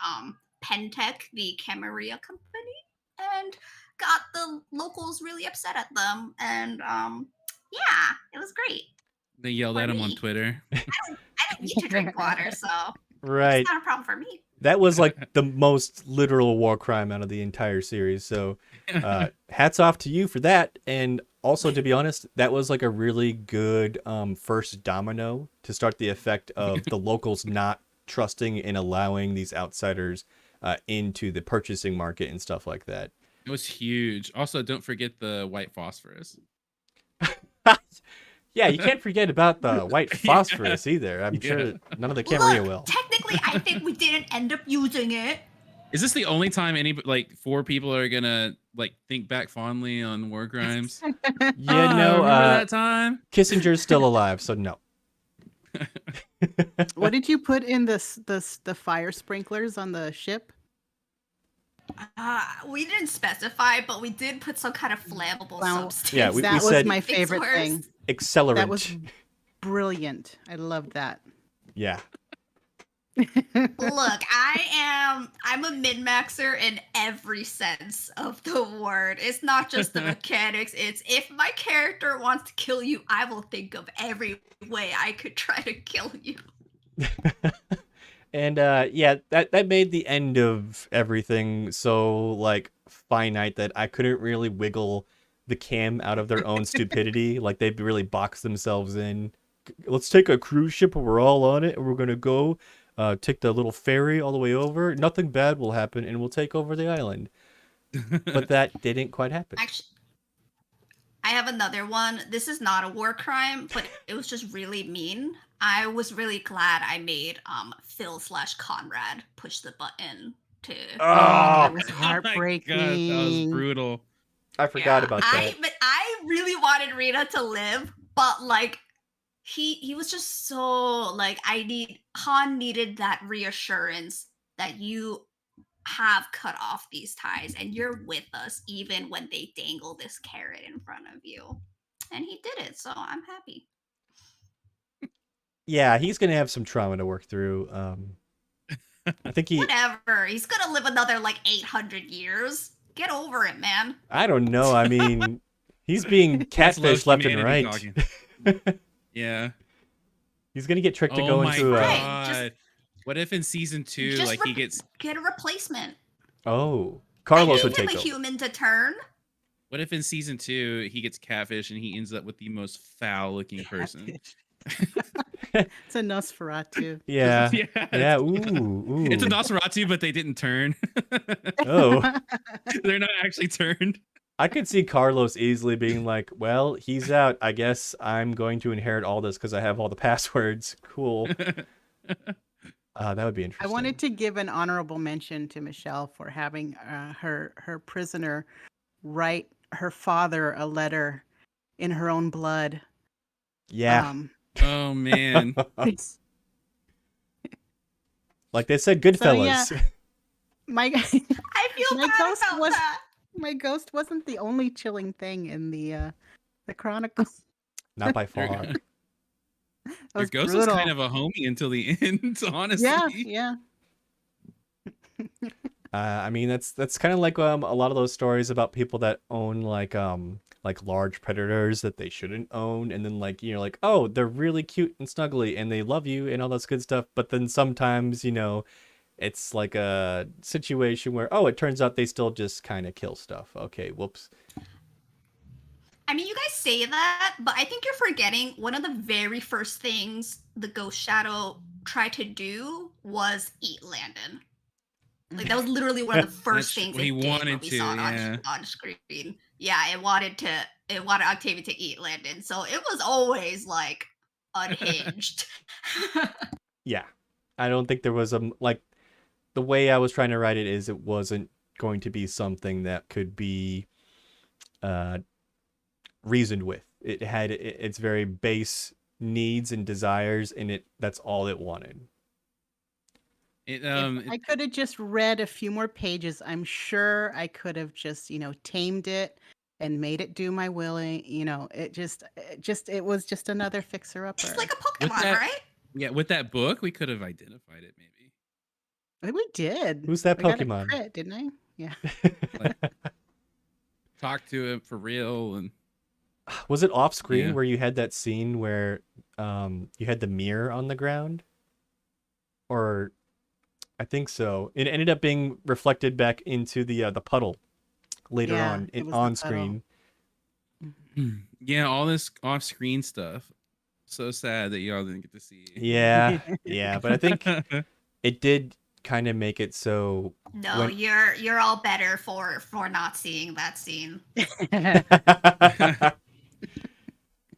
Pentec, the Camarilla company, and got the locals really upset at them. And yeah, it was great. They yelled For at him on me. Twitter. I don't need to drink water, so it's Right. not a problem for me. That was like the most literal war crime out of the entire series. So hats off to you for that. And also, to be honest, that was like a really good first domino to start the effect of the locals not trusting and allowing these outsiders into the purchasing market and stuff like that. It was huge. Also, don't forget the white phosphorus. Yeah, you can't forget about the white phosphorus either. I'm sure none of the Camarilla Look, will. technically, I think we didn't end up using it. Is this the only time any like 4 people are gonna like think back fondly on war crimes? Yeah, no, remember that time? Kissinger's still alive, so no. What did you put in the fire sprinklers on the ship? We didn't specify, but we did put some kind of flammable Well, substance. Yeah, we that was said my Makes favorite worse. thing. Accelerant. That was brilliant. I loved that. Yeah. Look, I'm a min-maxer in every sense of the word. It's not just the mechanics, it's if my character wants to kill you, I will think of every way I could try to kill you. And yeah, that made the end of everything so like finite that I couldn't really wiggle the cam out of their own stupidity. Like they really boxed themselves in. Let's take a cruise ship and we're all on it and we're gonna go take the little ferry all the way over. Nothing bad will happen and we'll take over the island. But that didn't quite happen. Actually, I have another one. This is not a war crime, but it was just really mean. I was really glad I made Phil/Conrad push the button to. That Oh, was Oh my gosh, heartbreaking. that was brutal. I forgot about that. But I really wanted Rita to live, but like he was just so like Han needed that reassurance that you have cut off these ties and you're with us even when they dangle this carrot in front of you. And he did it, so I'm happy. Yeah, he's gonna have some trauma to work through. I think he. Whatever. He's gonna live another like 800 years. Get over it, man. I don't know. I mean, he's being That's low catfished left and humanity right. talking. Yeah. He's gonna get tricked to Oh go my into god. Right, just- What if in season 2 Just like he gets get a replacement. Oh, I Carlos would need him take a over. human to turn. what if in season 2 he gets catfish and he ends up with the most foul looking person? It's a Nosferatu. Yeah. Yeah. Yeah. Ooh. It's a Nosferatu, but they didn't turn. Oh, They're not actually turned. I could see Carlos easily being like, "Well, he's out. I guess I'm going to inherit all this because I have all the passwords." Cool. That would be I interesting. wanted to give an honorable mention to Michelle for having her prisoner write her father a letter in her own blood. Yeah. Oh man. Like they said, So, Goodfellas. yeah. my I feel My bad ghost about was- that. my ghost wasn't the only chilling thing in the Chronicles. Not by There you far. go. That Your was ghost brutal. was kind of a homie until the end, honestly. Yeah. I mean, that's kind of like a lot of those stories about people that own like large predators that they shouldn't own, and then like like, oh, they're really cute and snuggly and they love you and all this good stuff, but then sometimes it's like a situation where, oh, it turns out they still just kind of kill stuff. Okay, whoops. I mean, you guys say that, but I think you're forgetting one of the very first things the Ghost Shadow tried to do was eat Landon. Like that was literally one of the first That's things what he it did wanted when we to, saw it yeah. on screen. Yeah, it wanted Octavia to eat Landon, so it was always like unhinged. Yeah, I don't think there was like the way I was trying to write it is it wasn't going to be something that could be reasoned with. It had its very base needs and desires, and that's all it wanted. It, If I could have just read a few more pages, I'm sure I could have just, tamed it and made it do my willing. It was just another fixer It's upper. like a With Pokemon, that, right? yeah, with that book, we could have identified it maybe. I think we did. Who's that I got a Pokemon? crit, didn't I? Yeah. Like, talk to him for real, and Was it off screen yeah. where you had that scene where you had the mirror on the ground? Or I think so. It ended up being reflected back into the puddle later Yeah, on it was the on puddle. screen. Yeah, all this off-screen stuff. So sad that y'all didn't get to see. Yeah, yeah, but I think it did kind of make it so No, when you're all better for not seeing that scene.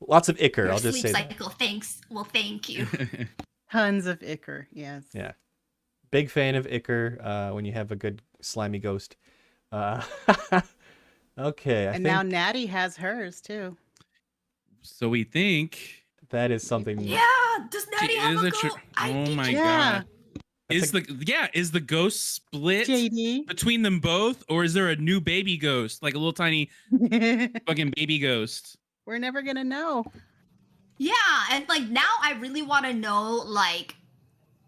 lots of ichor, Your I'll just sleep say that. cycle thank you. Tons of ichor, yes. Yeah. Big fan of ichor when you have a good slimy ghost. Uh, okay, I And now think Natty has hers too. So we think that is something. Yeah, does she Natty have is a a goal? I oh need my to Yeah, god. That's Is the ghost split JD. between them both, or is there a new baby ghost, like a little tiny fucking baby ghost? We're never gonna know. Yeah, and like now I really want to know, like,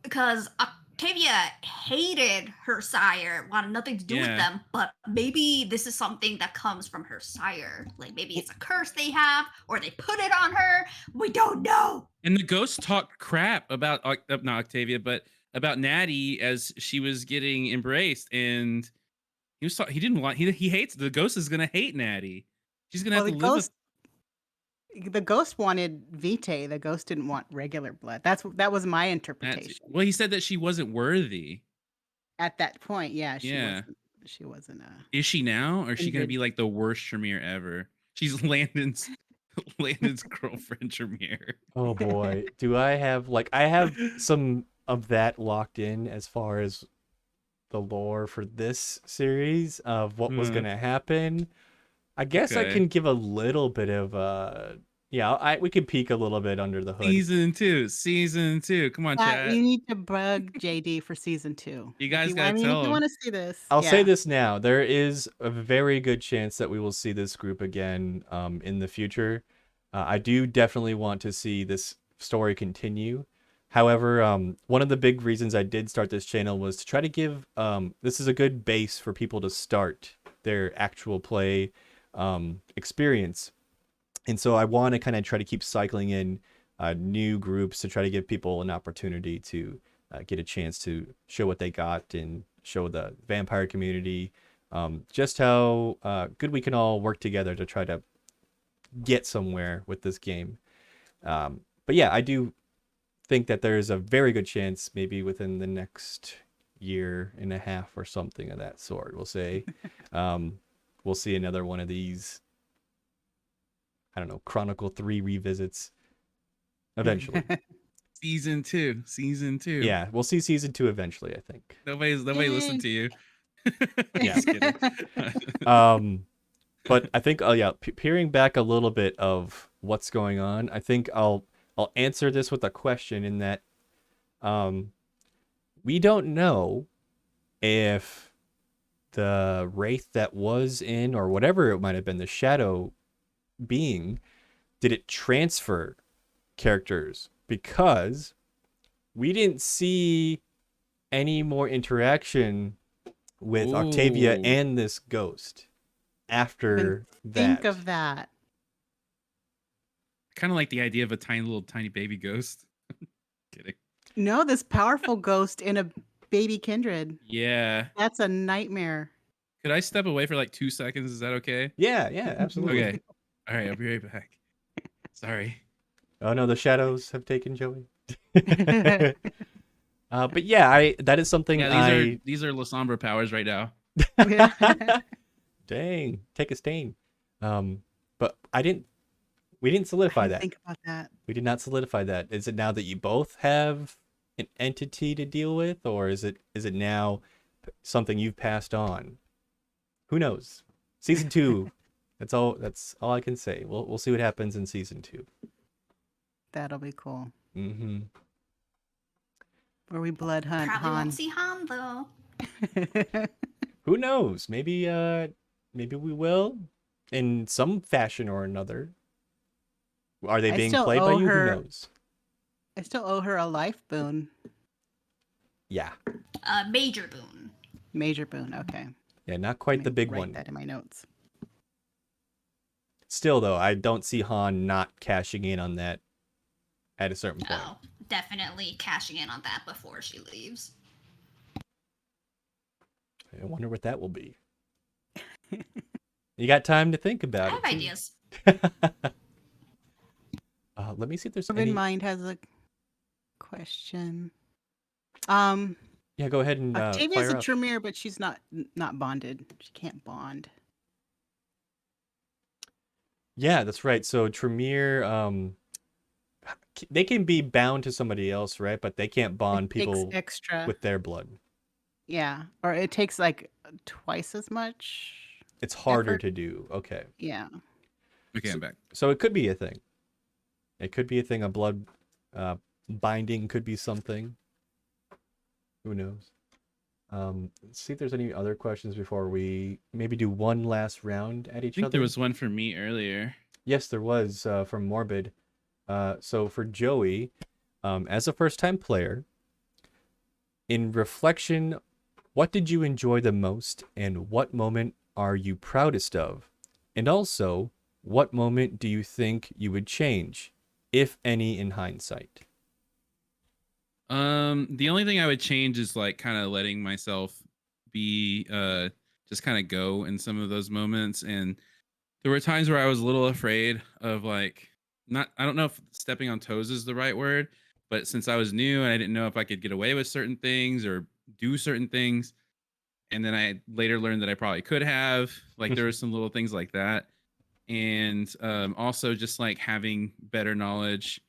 because Octavia hated her sire, wanted nothing to do with Yeah. them, but maybe this is something that comes from her sire. Like maybe it's a curse they have, or they put it on her. We don't know. And the ghost talked crap about not Octavia, but about Natty as she was getting embraced, and he didn't want he hates the ghost is gonna hate Natty. She's gonna Well, have to live with the ghost wanted Vitae. The ghost didn't want regular blood. That was my that. interpretation. Well, he said that she wasn't worthy. At that point, yeah, she Yeah. wasn't. She wasn't a Is she now, or is she gonna kindred. be like the worst Tremere ever? She's Landon's Landon's girlfriend Tremere. Oh boy, do I have some of that locked in as far as the lore for this series of what was Uh, gonna happen. I guess I okay. can give a little bit of yeah, we could peek a little bit under the hood. Season two. Come on, chat. You need to bug JD for season 2. You guys gotta If tell you him. want to see this, I'll say yeah. this now. There is a very good chance that we will see this group again in the future. I do definitely want to see this story continue. However, one of the big reasons I did start this channel was to try to give this is a good base for people to start their actual play experience. And so I want to kind of try to keep cycling in new groups to try to give people an opportunity to get a chance to show what they got and show the vampire community just how good we can all work together to try to get somewhere with this game. But yeah, I do think that there's a very good chance maybe within the next year and a half or something of that sort, we'll say, we'll see another one of these, I don't know, Chronicle 3 revisits eventually. Season two. Yeah, we'll see season 2 eventually, I think. Nobody listened to you. Yeah. Just kidding. But I think yeah, peering back a little bit of what's going on, I think I'll answer this with a question in that we don't know if the wraith that was in, or whatever it might have been, the shadow being, did it transfer characters? Because we didn't see any more interaction with Octavia Ooh. and this ghost after Think that. of that. Kind of like the idea of a tiny baby ghost. Kidding. No, this powerful ghost in a baby kindred. Yeah. That's a nightmare. Could I step away for like 2 seconds? Is that okay? Yeah, absolutely. Okay. All right, I'll be right back. Sorry. Oh no, the shadows have taken Joey. But yeah, that is something Yeah, these are La Sombra powers right now. Dang, take a stain. But we didn't solidify that. Think about that. We did not solidify that. Is it now that you both have an entity to deal with, or is it now something you've passed on? Who knows? Season 2. That's all I can say. We'll see what happens in season 2. That'll be cool. Mm-hmm. Where we blood hunt Probably Han. won't see Han though. Who knows? Maybe we will. in some fashion or another. Are they I being still played by owe you? Who her. knows? I still owe her a life boon. Yeah. Major boon. Major boon. Okay. Yeah, not Let quite me the big write one. that in my notes. Still, though, I don't see Han not cashing in on that at a certain point. Oh, definitely cashing in on that before she leaves. I wonder what that will be. You got time to think I about have it, too. ideas. Let me see if there's Urban any... Mind has a question. Yeah, go ahead and Octavia's fire a up. Tremere, but she's not bonded. She can't bond. Yeah, that's right. So Tremere, they can be bound to somebody else, right? But they can't It bond takes people extra. with their blood. Yeah, or it takes like twice as much. It's harder Effort. to do. Okay. Yeah. Okay, I'm back. So it could be a thing. It could be a thing. A blood binding could be something. Who knows? Let's see if there's any other questions before we maybe do one last round at I each think other. there was one for me earlier. Yes, there was from Morbid. So for Joey, as a first-time player, in reflection, what did you enjoy the most, and what moment are you proudest of? And also, what moment do you think you would change, if any, in hindsight? The only thing I would change is like kind of letting myself be just kind of go in some of those moments. And there were times where I was a little afraid of like not I don't know if stepping on toes is the right word, but since I was new and I didn't know if I could get away with certain things or do certain things, and then I later learned that I probably could have, like there were some little things like that. And also just like having better knowledge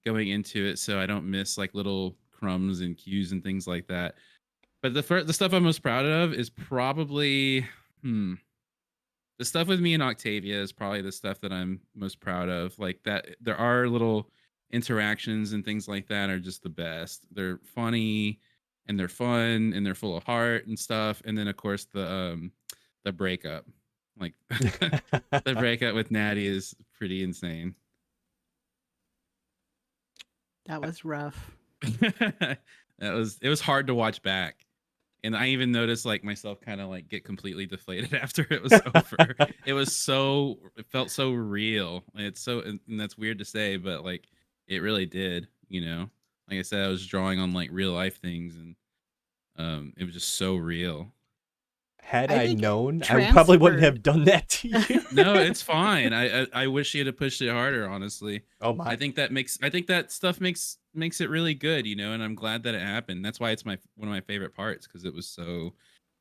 going into it so I don't miss like little crumbs and cues and things like that. But the stuff I'm most proud of is probably the stuff with me and Octavia is probably the stuff that I'm most proud of. Like that there are little interactions and things like that are just the best. They're funny and they're fun and they're full of heart and stuff. And then of course the breakup. Like the breakup with Natty is pretty insane. That was rough. It was hard to watch back. And I even noticed like myself kind of like get completely deflated after it was over. It felt so real. It's so, and that's weird to say, but like it really did, you know. Like I said, I was drawing on like real life things and it was just so real. Had I I think it known, I probably wouldn't transferred. have done that to you. No, it's fine. I wish she had pushed it harder, honestly. Oh my. I think that stuff makes it really good, you know, and I'm glad that it happened. That's why it's one of my favorite parts because it was so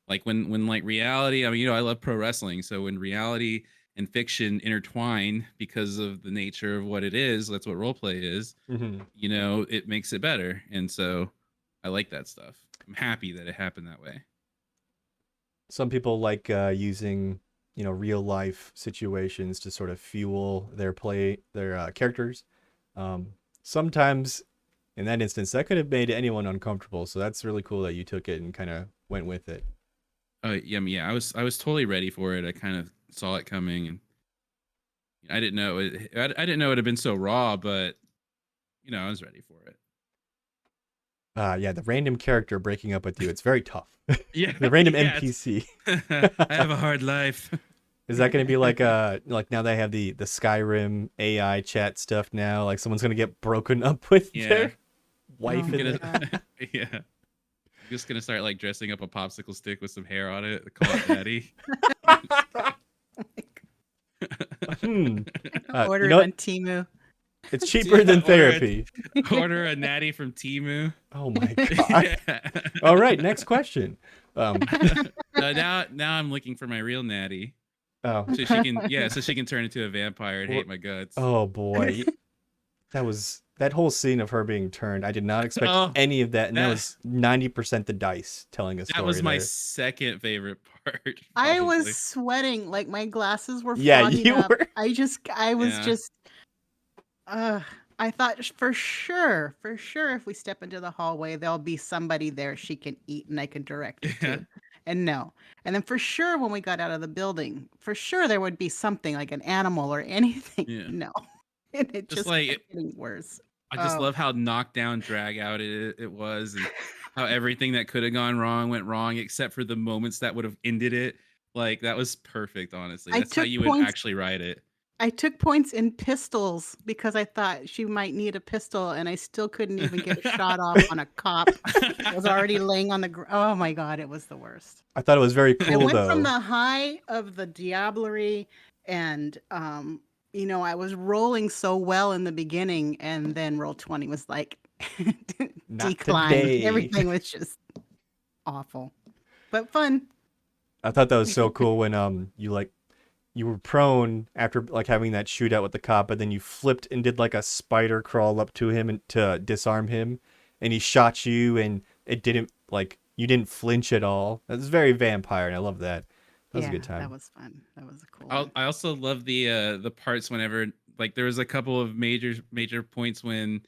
like when like reality, I mean, you know, I love pro wrestling, so when reality and fiction intertwine because of the nature of what it is, that's what role play is, Mhm. you know, it makes it better. And so I like that stuff. I'm happy that it happened that way. Some people like using, real life situations to sort of fuel their characters. Sometimes, in that instance, that could have made anyone uncomfortable. So that's really cool that you took it and kind of went with it. Yeah, I mean, yeah, I was totally ready for it. I kind of saw it coming, and I didn't know I didn't know it had been so raw, but you know, I was ready for it. Yeah, the random character breaking up with you, it's very tough. Yeah, The random yeah, NPC. I have a hard life. Is that going to be like now they have the Skyrim AI chat stuff now? Like someone's going to get broken up with Yeah. their wife Oh in my it? God. Yeah, I'm just gonna start like dressing up a popsicle stick with some hair on it, call it Natty. Order You it know on Temu. it's cheaper than therapy. Order a Natty from Temu. Oh my god. All right, next question. Now I'm looking for my real Natty. Oh. So she can turn into a vampire and hate my guts. Oh boy. That whole scene of her being turned. I did not expect Oh, any of that, and that was 90% the dice telling a story. That was my there. second favorite part. I was probably. sweating, like my glasses were Yeah, fogging you up. were. I was Yeah. just I thought for sure, if we step into the hallway, there'll be somebody there she can eat and I can direct her Yeah. to. And no. And then for sure, when we got out of the building, for sure there would be something like an animal or anything. Yeah. No. And it Just just like kept getting worse. I just Oh, love how knocked down, drag out it was, and how everything that could have gone wrong went wrong, except for the moments that would have ended it. Like that was perfect, honestly. I That's how took you would points. actually write it. I took points in pistols because I thought she might need a pistol, and I still couldn't even get a shot off on a cop that was already laying on the ground. Oh my god, it was the worst. I thought it was very I cool went from though. the high of the diablerie and I was rolling so well in the beginning, and then roll 20 was like Not decline. today. Everything was just awful. But fun. I thought that was so cool when you were prone after like having that shootout with the cop, but then you flipped and did like a spider crawl up to him and to disarm him, and he shot you, and it didn't like you didn't flinch at all. That was very vampire, and I love that. That was a Yeah, good time. that was fun. That was a cool one. I also love the parts whenever like there was a couple of major points when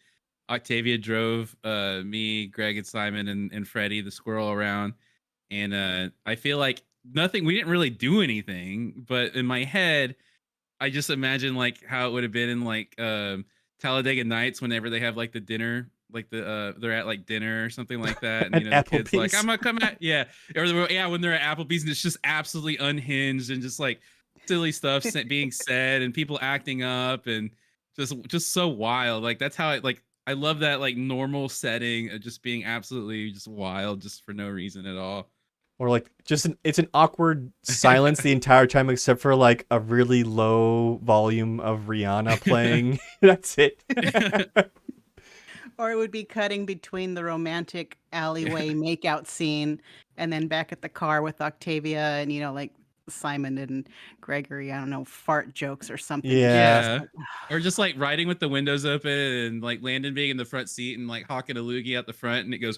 Octavia drove me, Greg, and Simon and Freddie the squirrel around, and I feel like nothing. We didn't really do anything, but in my head, I just imagine like how it would have been in like Talladega Nights whenever they have like the dinner, like they're at like dinner or something like that, and At the kid's like, Applebee's. "I'm gonna come at yeah," or yeah, when they're at Applebee's and it's just absolutely unhinged and just like silly stuff being said and people acting up and just so wild. Like that's how I love that like normal setting of just being absolutely just wild just for no reason at all. Or like it's an awkward silence the entire time except for like a really low volume of Rihanna playing. That's it. Or it would be cutting between the romantic alleyway makeout scene and then back at the car with Octavia and, like Simon and Gregory, I don't know, fart jokes or something. And you're Yeah. just Yeah. like, Or just like riding with the windows open and like Landon being in the front seat and like hawking a loogie out the front and it goes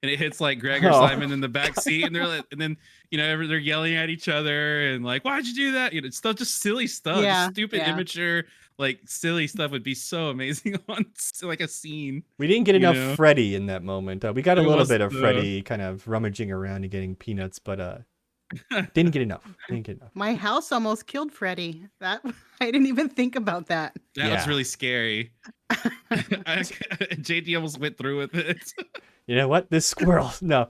and it hits like Greg or Oh. Simon in the back seat and they're like, and then they're yelling at each other and like, why'd you do that? Stuff, just silly stuff, just yeah, stupid, yeah. immature, like silly stuff would be so amazing on like a scene. We didn't get You enough know? Freddy in that moment. We got a It little was bit of the Freddy kind of rummaging around and getting peanuts, but didn't get enough. Didn't get enough. My house almost killed Freddy. That I didn't even think about that. that was Yeah. really scary. JD almost went through with it. You know what? This squirrel. No.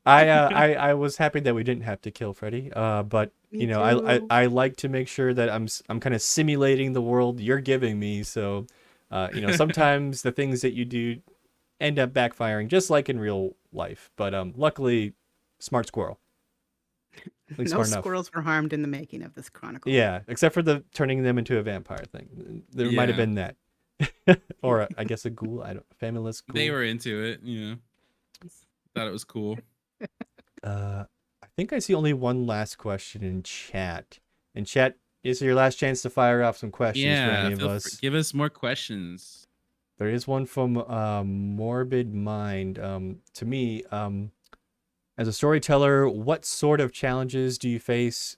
I was happy that we didn't have to kill Freddy. But Me I too. I like to make sure that I'm kind of simulating the world you're giving me. So, sometimes the things that you do end up backfiring, just like in real life. But luckily, smart squirrel. At least No smart enough. squirrels were harmed in the making of this chronicle. Yeah, except for the turning them into a vampire thing. There might have Yeah. been that, or I guess a ghoul. I don't familess ghoul. They were into it, thought it was cool. I think I see only one last question in chat. In chat, is your last chance to fire off some questions for any of us. Give us more questions. There is one from Morbid Mind. To me, as a storyteller, what sort of challenges do you face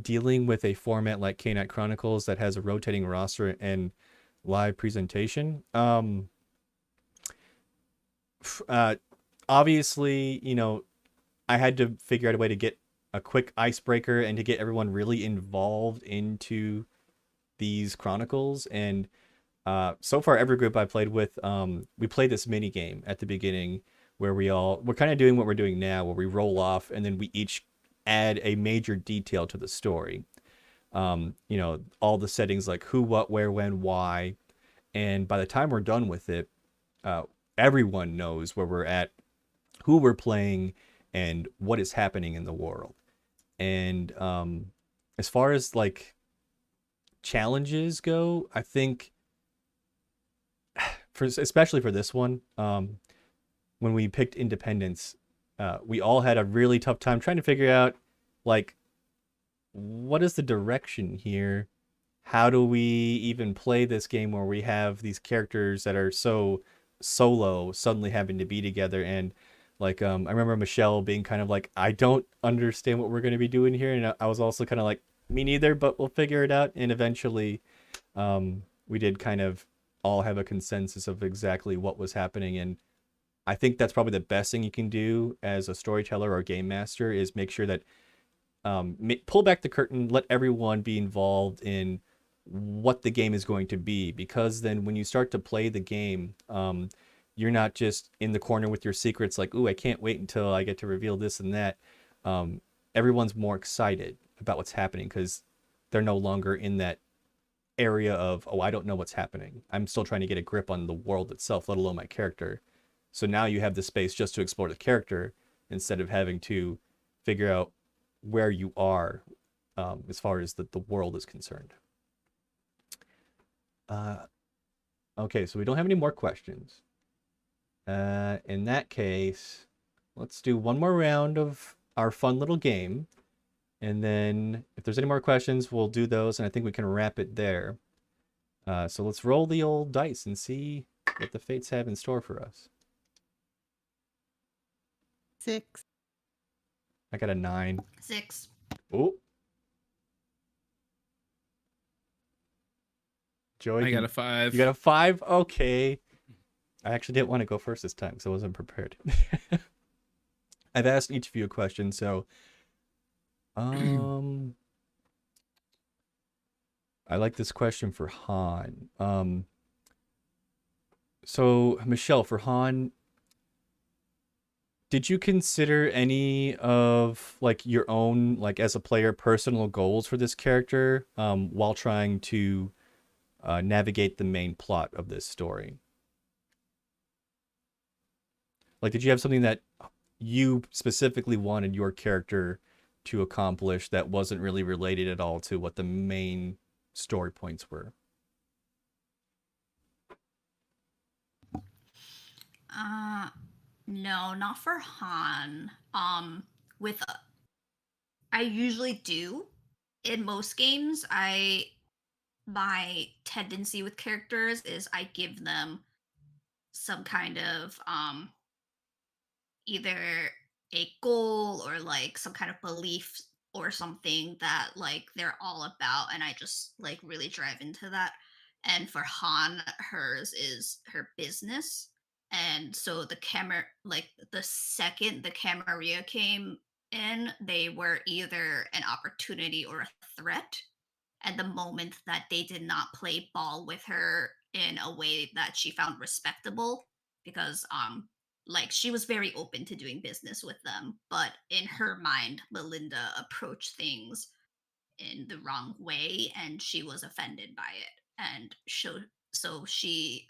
dealing with a format like K-Night Chronicles that has a rotating roster and live presentation? Obviously, I had to figure out a way to get a quick icebreaker and to get everyone really involved into these chronicles. And so far, every group I played with, we played this mini game at the beginning where we're kind of doing what we're doing now, where we roll off and then we each add a major detail to the story. All the settings like who, what, where, when, why. And by the time we're done with it, everyone knows where we're at, who we're playing, and what is happening in the world. And as far as like challenges go, I think especially for this one, when we picked Independence, we all had a really tough time trying to figure out like what is the direction here? How do we even play this game where we have these characters that are so solo suddenly having to be together? And like I remember Michelle being kind of like, I don't understand what we're going to be doing here, and I was also kind of like, me neither, but we'll figure it out. And eventually we did kind of all have a consensus of exactly what was happening. And I think that's probably the best thing you can do as a storyteller or game master is make sure that pull back the curtain, let everyone be involved in what the game is going to be, because then when you start to play the game, you're not just in the corner with your secrets like, ooh, I can't wait until I get to reveal this and that. Everyone's more excited about what's happening because they're no longer in that area of, oh, I don't know what's happening. I'm still trying to get a grip on the world itself, let alone my character. So now you have the space just to explore the character instead of having to figure out where you are as far as the world is concerned. Okay, so we don't have any more questions. In that case, let's do one more round of our fun little game. And then if there's any more questions, we'll do those. And I think we can wrap it there. So let's roll the old dice and see what the fates have in store for us. 6. I got a 9. 6. Oh. Joey, I got a 5. You got a 5? Okay. I actually didn't want to go first this time because I wasn't prepared. I've asked each of you a question, so I like this question for Han. So Michelle, for Han, did you consider any of like your own, like as a player, personal goals for this character while trying to navigate the main plot of this story? Like, did you have something that you specifically wanted your character to accomplish that wasn't really related at all to what the main story points were? No, not for Han. With I usually do in most games. My tendency with characters is I give them some kind of either a goal or like some kind of belief or something that like they're all about, and I just like really drive into that. And for Han, hers is her business. And so the camera, like the second the Camarilla came in, they were either an opportunity or a threat. And the moment that they did not play ball with her in a way that she found respectable, because like she was very open to doing business with them, but in her mind Melinda approached things in the wrong way and she was offended by it, and so she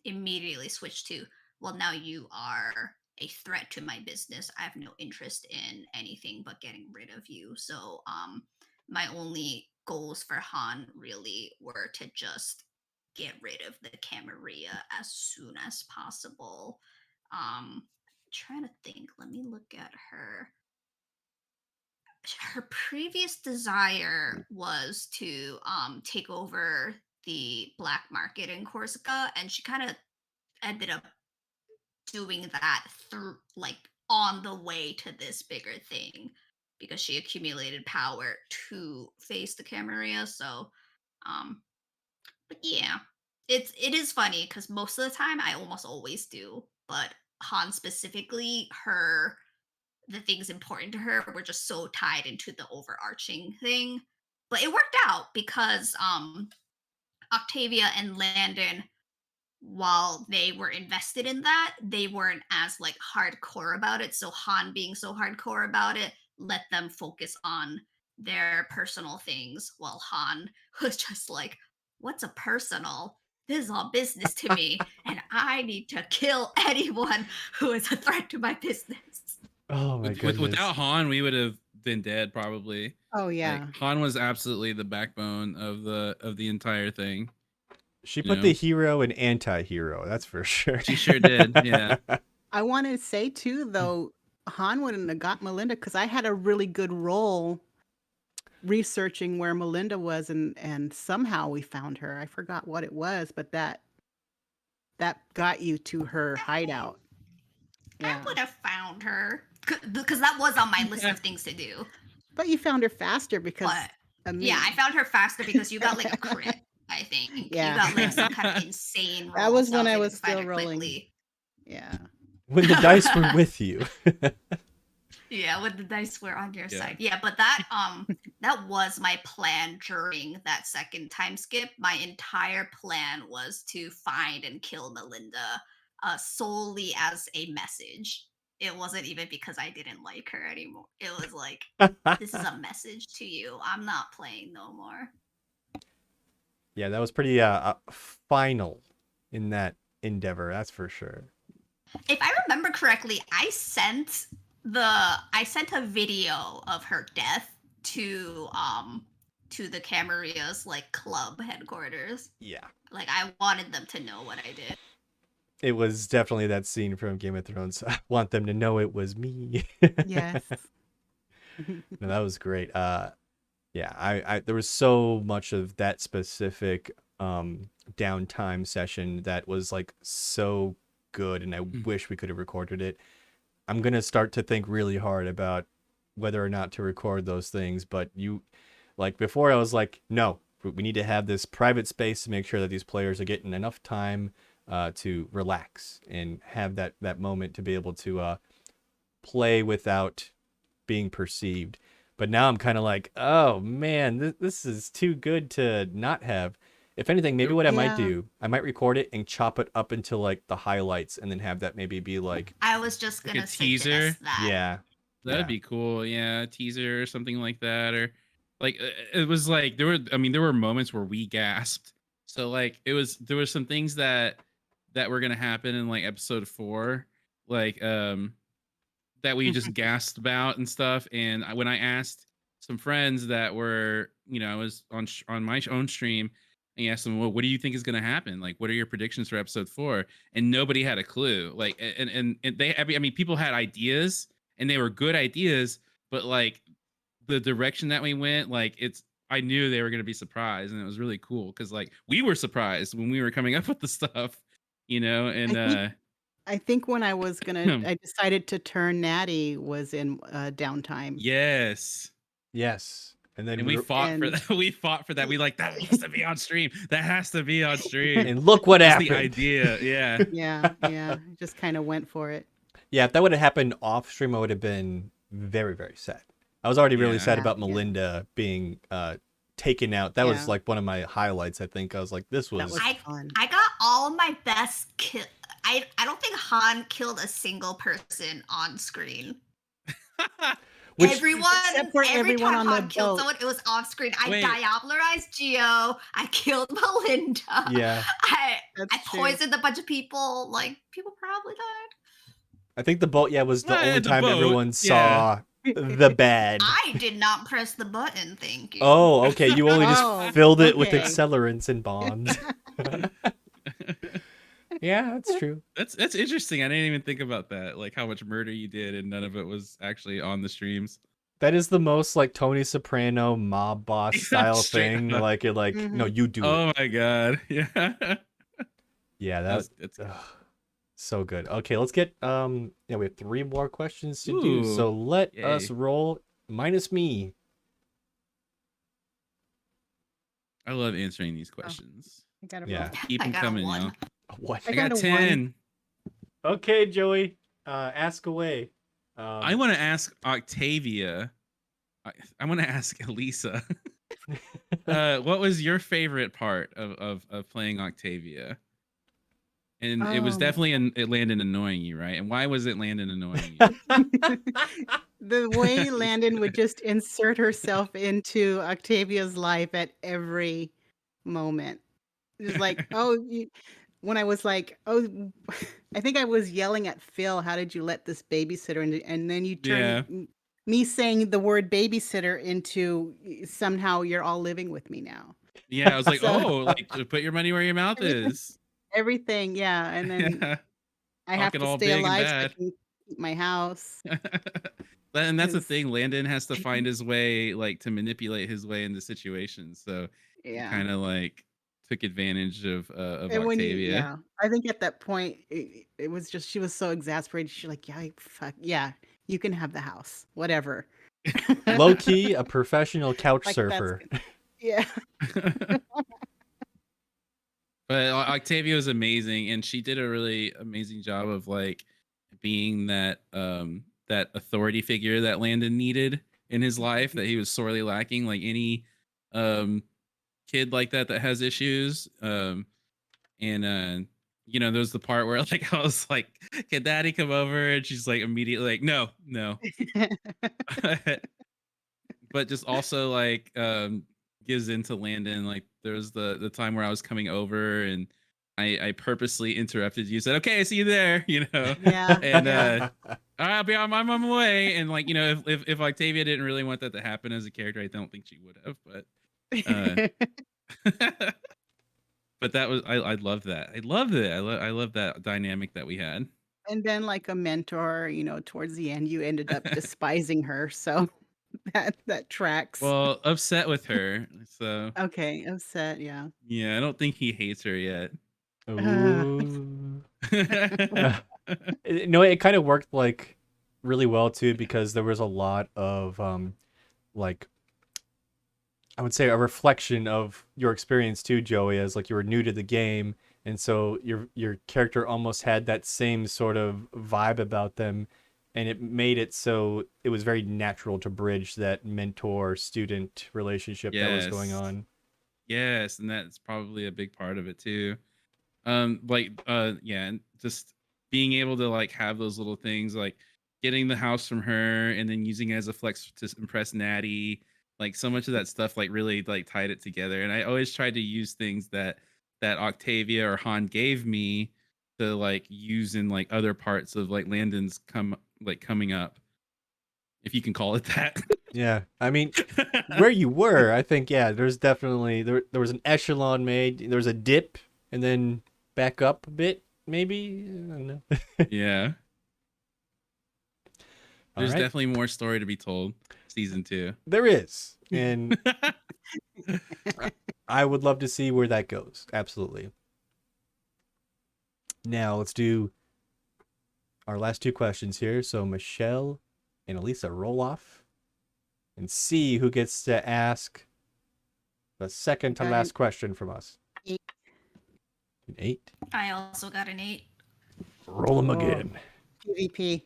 immediately switched to, well, now you are a threat to my business. I have no interest in anything but getting rid of you. So my only goals for Han really were to just get rid of the Camarilla as soon as possible. Trying to think, let me look at her previous desire was to take over the black market in Corsica, and she kind of ended up doing that through like on the way to this bigger thing because she accumulated power to face the Camarilla. So um but yeah, it is funny because most of the time I almost always do, but Han specifically, her the things important to her were just so tied into the overarching thing. But it worked out because Octavia and Landon, while they were invested in that, they weren't as like hardcore about it. So Han being so hardcore about it let them focus on their personal things, while Han was just like, what's a personal? This is all business to me, and I need to kill anyone who is a threat to my business. Oh my goodness. Without Han, we would have been dead probably. Oh Like yeah. Han was absolutely the backbone of the entire thing. She You put know? the hero and anti-hero, that's for sure. She sure did. Yeah. I want to say too, though, Han wouldn't have got Melinda because I had a really good role researching where Melinda was, and somehow we found her. I forgot what it was, but that got you to her hideout. I Yeah, would have found her because that was on my list of things to do. but you found her faster because But of me. yeah, I found her faster because you got like a crit. I think you Yeah. got like some kind of insane roll. That was so when I able was to find still her rolling. quickly. Yeah. When the dice were with you. Yeah, when the dice were on your Yeah. side. Yeah, but that was my plan during that second time skip. My entire plan was to find and kill Melinda solely as a message. It wasn't even because I didn't like her anymore. It was like, this is a message to you. I'm not playing no more. Yeah, that was pretty final in that endeavor, that's for sure. If I remember correctly, I sent a video of her death to the Camaria's like club headquarters. Yeah. Like I wanted them to know what I did. It was definitely that scene from Game of Thrones. I want them to know it was me. Yes. No, that was great. Yeah, I there was so much of that specific downtime session that was like so good, and I wish we could have recorded it. I'm gonna start to think really hard about whether or not to record those things, but you, like before I was like, no, we need to have this private space to make sure that these players are getting enough time to relax and have that moment to be able to play without being perceived. But now I'm kind of like, oh man, this is too good to not have. If anything, maybe what I might Yeah. do, I might record it and chop it up into like the highlights, and then have that maybe be like, I was just Like a gonna teaser? suggest that. yeah, That'd be cool. Yeah, a teaser or something like that, or like it was like there were. I mean, there were moments where we gasped. So like there was some things that were gonna happen in like episode 4, like that we just gasped about and stuff. And when I asked some friends that were, I was on my own stream, and asked them, well, what do you think is going to happen? Like, what are your predictions for episode 4? And nobody had a clue. Like, and they, I mean, people had ideas, and they were good ideas, but like the direction that we went, like I knew they were going to be surprised, and it was really cool because like we were surprised when we were coming up with the stuff, and I think when I decided to turn natty was in downtime. yes. yes, and then And we fought for And- that. We fought for that. We like that has to be on stream. That has to be on stream. and look what That's happened. the idea. Yeah. yeah, I just kind of went for it. Yeah, if that would have happened off stream, I would have been very, very sad. I was already really Yeah. sad about Yeah. Melinda being taken out. That was Yeah. like one of my highlights. I think I was like, this was. That was fun. I got all of my best kill. I don't think Han killed a single person on screen. Which- Everyone, Except for every everyone time on the Han killed boat. someone, it was off screen. I Wait. diablerized Geo. I killed Melinda. Yeah, I That's true. poisoned a bunch of people. Like people probably died. I think the boat. Yeah, was the Well, only the time boat, everyone yeah. saw the bad. I did not press the button. Thank you. Oh, okay. You only just Oh, filled it with okay. accelerants and bombs. Yeah, that's true. That's interesting. I didn't even think about that. Like how much murder you did, and none of it was actually on the streams. That is the most like Tony Soprano mob boss style Straight thing. up. Like you're like, no, you do it. Oh my god. Yeah. Yeah, that's so good. Okay, let's get yeah, we have 3 more questions to do. Ooh, So let yay. us roll minus me. I love answering these questions. I got Yeah. Keep I them got a coming, 1. yo. What? I I got got a 1. 10. Okay, Joey. Ask away. I want to ask Octavia. I want to ask Elisa. What was your favorite part of playing Octavia? And it was definitely it Landon annoying you, right? And why was it Landon annoying you? The way Landon would just insert herself into Octavia's life at every moment. It was like, when I was like, I think I was yelling at Phil, how did you let this babysitter in? And then you turn me saying the word babysitter into somehow you're all living with me now. Yeah, I was like, So- like put your money where your mouth is. Everything, yeah. And then Yeah. I have Talking to all stay big and alive so I bad. can keep my house. And that's the 'Cause- thing. Landon has to find his way, like to manipulate his way into situations. So he Yeah. kind of like took advantage of And when Octavia. I think at that point it was just she was so exasperated. She's like, yeah, fuck, yeah, you can have the house, whatever. Low key, a professional couch Like, that's surfer. good. Yeah. But Octavia was amazing, and she did a really amazing job of like being that authority figure that Landon needed in his life that he was sorely lacking. Like any um kid like that has issues. And there's the part where like I was like, "Can Daddy come over?" And she's like immediately like, "No, no." But just also like gives into Landon. Like there was the time where I was coming over and I purposely interrupted you, said, "Okay, I see you there," Yeah, and yeah. I'll be on my way. And like if Octavia didn't really want that to happen as a character, I don't think she would have. But but that was I love that. I loved it. I love that dynamic that we had. And then like a mentor, towards the end, you ended up despising her, so that tracks. Well, upset with her. So Okay, upset, yeah. yeah, I don't think he hates her yet. Uh, Ooh. No, it kind of worked like really well too because there was a lot of like I would say a reflection of your experience too, Joey, as like you were new to the game, and so your character almost had that same sort of vibe about them, and it made it so it was very natural to bridge that mentor student relationship that was going Yes. on. Yes, and that's probably a big part of it too. Yeah, and just being able to like have those little things like getting the house from her and then using it as a flex to impress Natty. Like so much of that stuff like really like tied it together. And I always tried to use things that Octavia or Han gave me to like use in like other parts of like Landon's coming up, if you can call it that. Yeah, I mean, where you were, I think, yeah, there's definitely there was an echelon made. There was a dip, and then back up a bit, maybe. I don't know. Yeah. All There's right, definitely more story to be told. Season 2. there is, and I would love to see where that goes. Absolutely. Now let's do our last two questions here. So Michelle and Elisa roll off and see who gets to ask the second to uh, last question from us. 8. An 8. I also got an 8. Roll them Oh, again. PvP.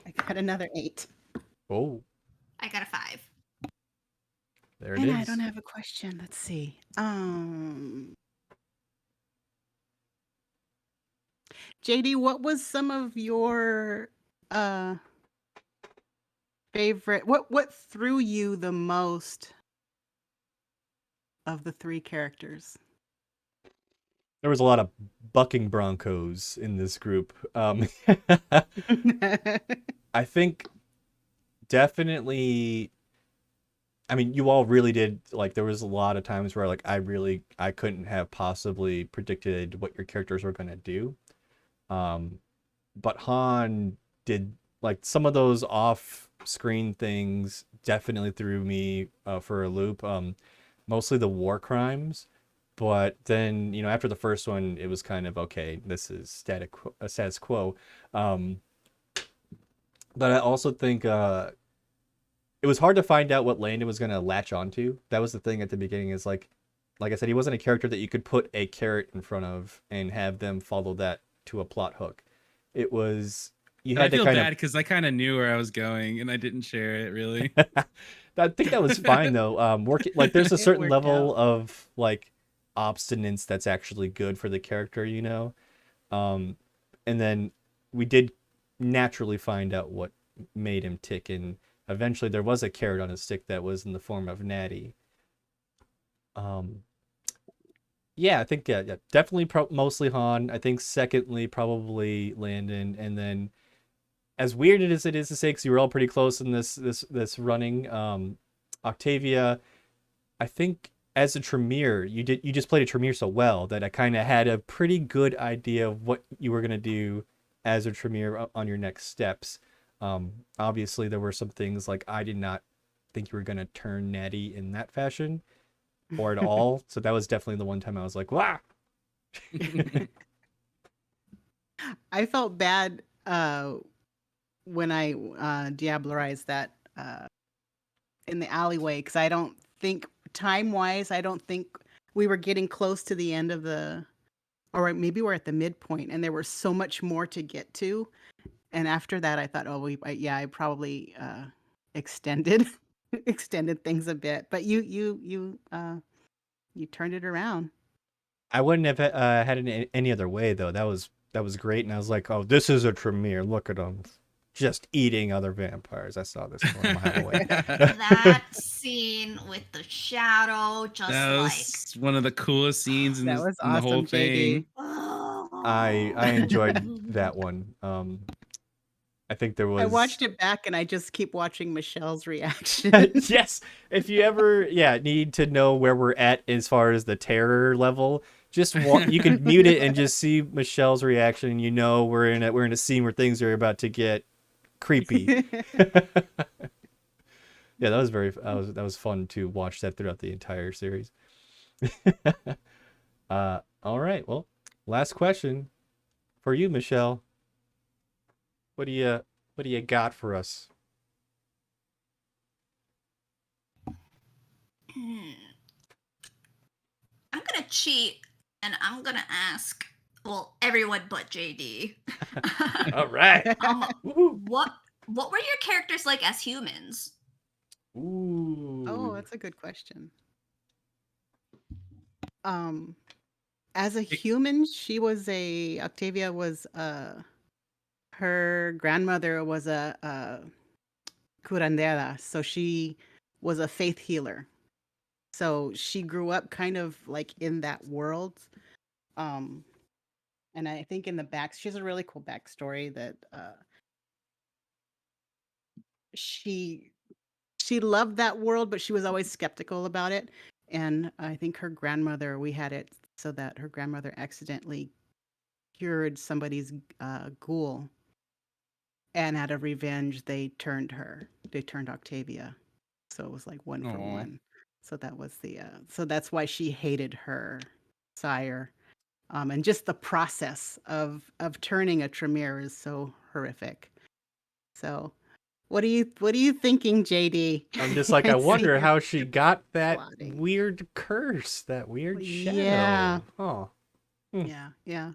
I got another 8. Oh, I got a 5. there it And is. I don't have a question. Let's see. JD, what was some of your uh favorite what threw you the most of the 3 characters? There was a lot of bucking Broncos in this group. I think definitely. I mean, you all really did like. There was a lot of times where like I couldn't have possibly predicted what your characters were gonna do. Um, but Han did like some of those off-screen things definitely threw me for a loop. Mostly the war crimes, but then after the first one, it was kind of okay. This is status quo. Um, but I also think it was hard to find out what Landon was gonna latch onto. That was the thing at the beginning. Is like I said, he wasn't a character that you could put a carrot in front of and have them follow that to a plot hook. It was you And I had to feel kind of bad because I kind of knew where I was going and I didn't share it really. I think that was fine though. Working like there's a It certain worked level out. of like obstinance that's actually good for the character. Um, and then we did naturally find out what made him tick, and eventually there was a carrot on his stick that was in the form of Natty. Um, yeah, I think yeah, definitely mostly Han. I think secondly probably Landon, and then as weird as it is to say, because you were all pretty close in this running, Octavia. I think as a Tremere, you just played a Tremere so well that I kind of had a pretty good idea of what you were gonna do as a Tremere on your next steps. Obviously, there were some things like I did not think you were gonna turn Natty in that fashion or at all. So that was definitely the one time I was like, "Wow!" I felt bad when I diablerized that in the alleyway because I don't think time wise, I don't think we were getting close to the end of or maybe we're at the midpoint, and there was so much more to get to. And after that, I thought, oh, I probably extended extended things a bit. But you turned it around. I wouldn't have had it any other way though. That was great, and I was like, oh, this is a Tremere. Look at them, just eating other vampires. I saw this going a mile away. That scene with the shadow, just That like was one of the coolest scenes That was in the whole awesome, JD. thing. I enjoyed that one. I think there I was watched it back, and I just keep watching Michelle's reaction. yes. If you ever need to know where we're at as far as the terror level, just you can mute it and just see Michelle's reaction, and you know we're in a scene where things are about to get creepy. Yeah, that was fun to watch that throughout the entire series. All right, well, last question for you, Michelle. What do you got for us? I'm gonna cheat and I'm gonna ask, well, everyone but JD. All right. Woohoo. What were your characters like as humans? Ooh. Oh, that's a good question. As a human, Octavia was her grandmother was a curandera, so she was a faith healer. So she grew up kind of like in that world. And I think she has a really cool backstory that she loved that world, but she was always skeptical about it. And I think her grandmother, we had it so that her grandmother accidentally cured somebody's ghoul. And out of revenge, they turned Octavia. So it was like one for Aw. one. So that was so that's why she hated her sire. And just the process of turning a Tremere is so horrific. So what are you thinking, JD? I'm just like, I see wonder you're how she got that plotting. weird curse, that weird shadow. Yeah. Oh. Yeah.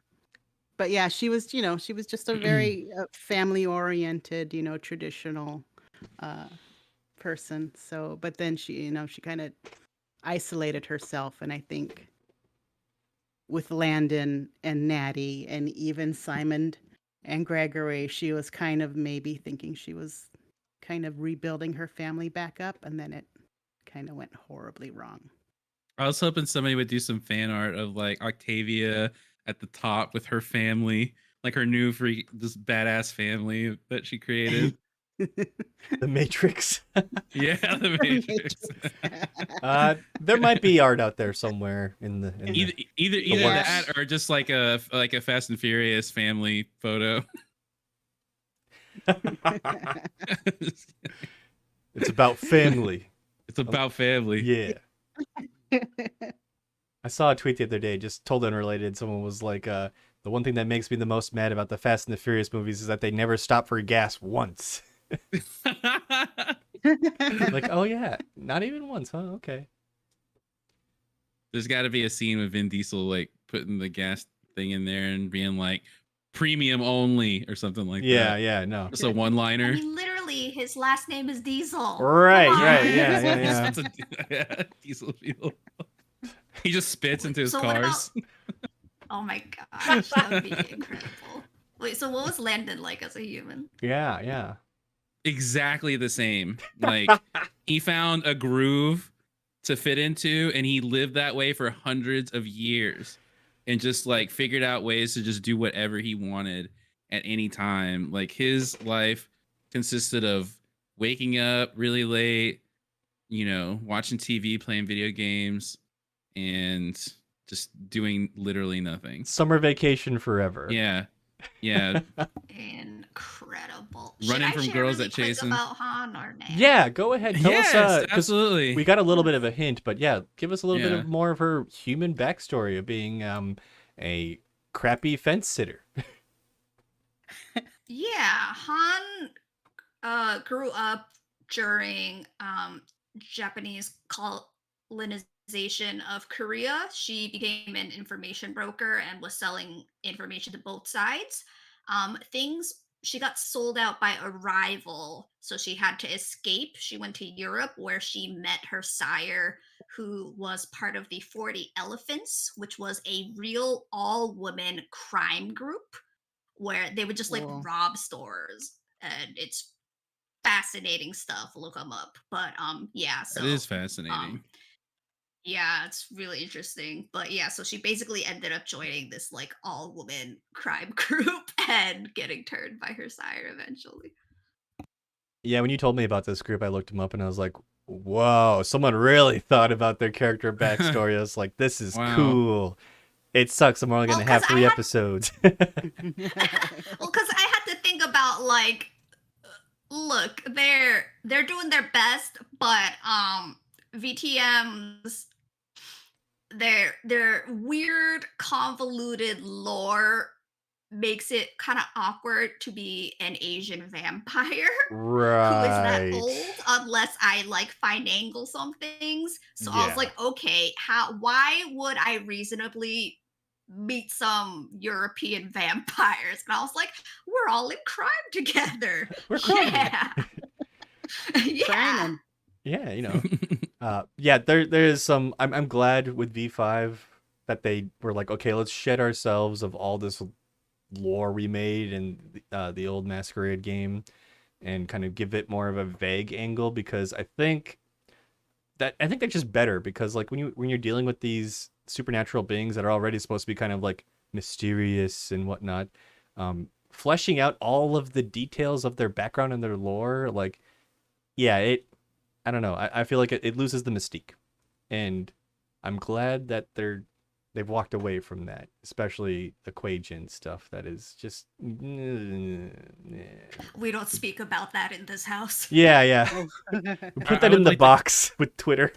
But yeah, she was just a very family oriented, traditional person. So, but then she kind of isolated herself, and I think with Landon and Natty and even Simon and Gregory, she was kind of maybe thinking she was kind of rebuilding her family back up, and then it kind of went horribly wrong. I was hoping somebody would do some fan art of like Octavia at the top with her family, like her new this badass family that she created. The Matrix. Yeah, the Matrix. There might be art out there somewhere in the Either works. that or just like a Fast and Furious family photo. It's about family. It's about family. Yeah. I saw a tweet the other day, just totally unrelated. Someone was like, the one thing that makes me the most mad about the Fast and the Furious movies is that they never stop for gas once. Like, oh yeah, not even once, huh? Okay. There's got to be a scene with Vin Diesel like putting the gas thing in there and being like premium only or something like that. Yeah, no. Just a one-liner. I mean, literally, his last name is Diesel. Right, Come on. right, yeah. Diesel fuel. He just spits into his So what cars. Oh my gosh, that would be incredible. Wait, so what was Landon like as a human? Yeah. Exactly the same. Like he found a groove to fit into and he lived that way for hundreds of years and just like figured out ways to just do whatever he wanted at any time. Like his life consisted of waking up really late, watching TV, playing video games, and just doing literally nothing. Summer vacation forever. Yeah. Incredible. Running Should I from share girls really that quick chase him. about Han or nah? Yeah, go ahead. Tell us, 'cause absolutely. we got a little bit of a hint, but yeah, give us a little bit Yeah. of more of her human backstory of being a crappy fence sitter. Yeah, Han grew up during Japanese colonization of Korea. She became an information broker and was selling information to both sides. Things She got sold out by a rival, so she had to escape. She went to Europe where she met her sire, who was part of the 40 Elephants, which was a real all woman crime group where they would just like Cool. rob stores, and it's fascinating stuff. Look them up. But yeah, That is so fascinating. um yeah, it's really interesting. But yeah, so she basically ended up joining this like all woman crime group and getting turned by her sire eventually. Yeah, when you told me about this group, I looked them up and I was like, whoa, someone really thought about their character backstory. I was like, this is Wow. cool. It sucks. I'm only Well, going to have because I 3 had episodes. well, because I had to think about like, look, they're doing their best, but VTM's their weird convoluted lore makes it kind of awkward to be an Asian vampire who is that Right. old unless I like finagle some things. So I was Yeah. like, okay, why would I reasonably meet some European vampires? And I was like, we're all in crime together. We're crime. Yeah. Yeah. Training. Yeah, yeah, there is some. I'm glad with V5 that they were like, okay, let's shed ourselves of all this lore we made in the old Masquerade game, and kind of give it more of a vague angle, because I think that's just better, because like when you're dealing with these supernatural beings that are already supposed to be kind of like mysterious and whatnot, fleshing out all of the details of their background and their lore, like, yeah, I don't know. I feel like it loses the mystique, and I'm glad that they've walked away from that, especially the Quajian stuff. That is just We don't speak about that in this house. yeah. Oh. We put I that would in the like to- box with Twitter.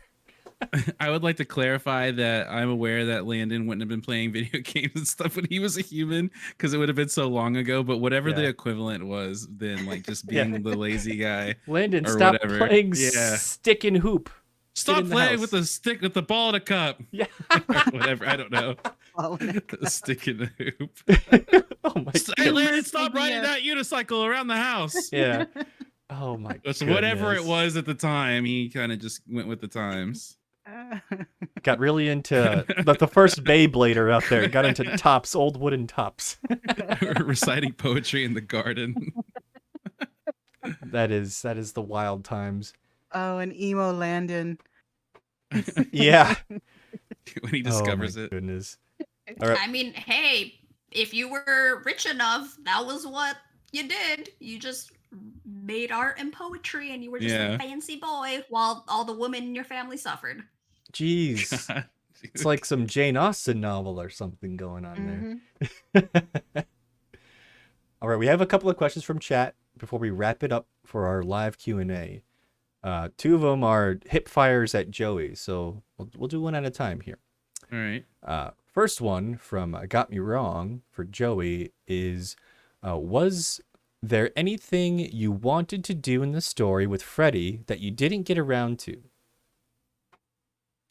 I would like to clarify that I'm aware that Landon wouldn't have been playing video games and stuff when he was a human, because it would have been so long ago. But whatever the Yeah. equivalent was then, like just Yeah. being the lazy guy Landon, or stop whatever. playing Yeah. stick and hoop. Stop in the playing house. with the stick with the ball in a cup. Yeah. Whatever. I don't know. Ball in a Stick in the hoop. Oh my Hey, god. Landon, stop Maybe, riding that unicycle around the house. Yeah. Oh my god. So whatever it was at the time, he kind of just went with the times. Got really into the first Beyblader out there. Got into tops, old wooden tops. Reciting poetry in the garden. That is the wild times. Oh, and emo Landon. Yeah. When he discovers oh my it. Goodness. All right. I mean, hey, if you were rich enough, that was what you did. You just made art and poetry, and you were just Yeah. a fancy boy while all the women in your family suffered. Jeez. God, It's like some Jane Austen novel or something going on Mhm. there. All right, we have a couple of questions from chat before we wrap it up for our live Q&A. 2 of them are hip fires at Joey, so we'll do one at a time here. All right. First one from Got Me Wrong for Joey is, was there anything you wanted to do in the story with Freddy that you didn't get around to?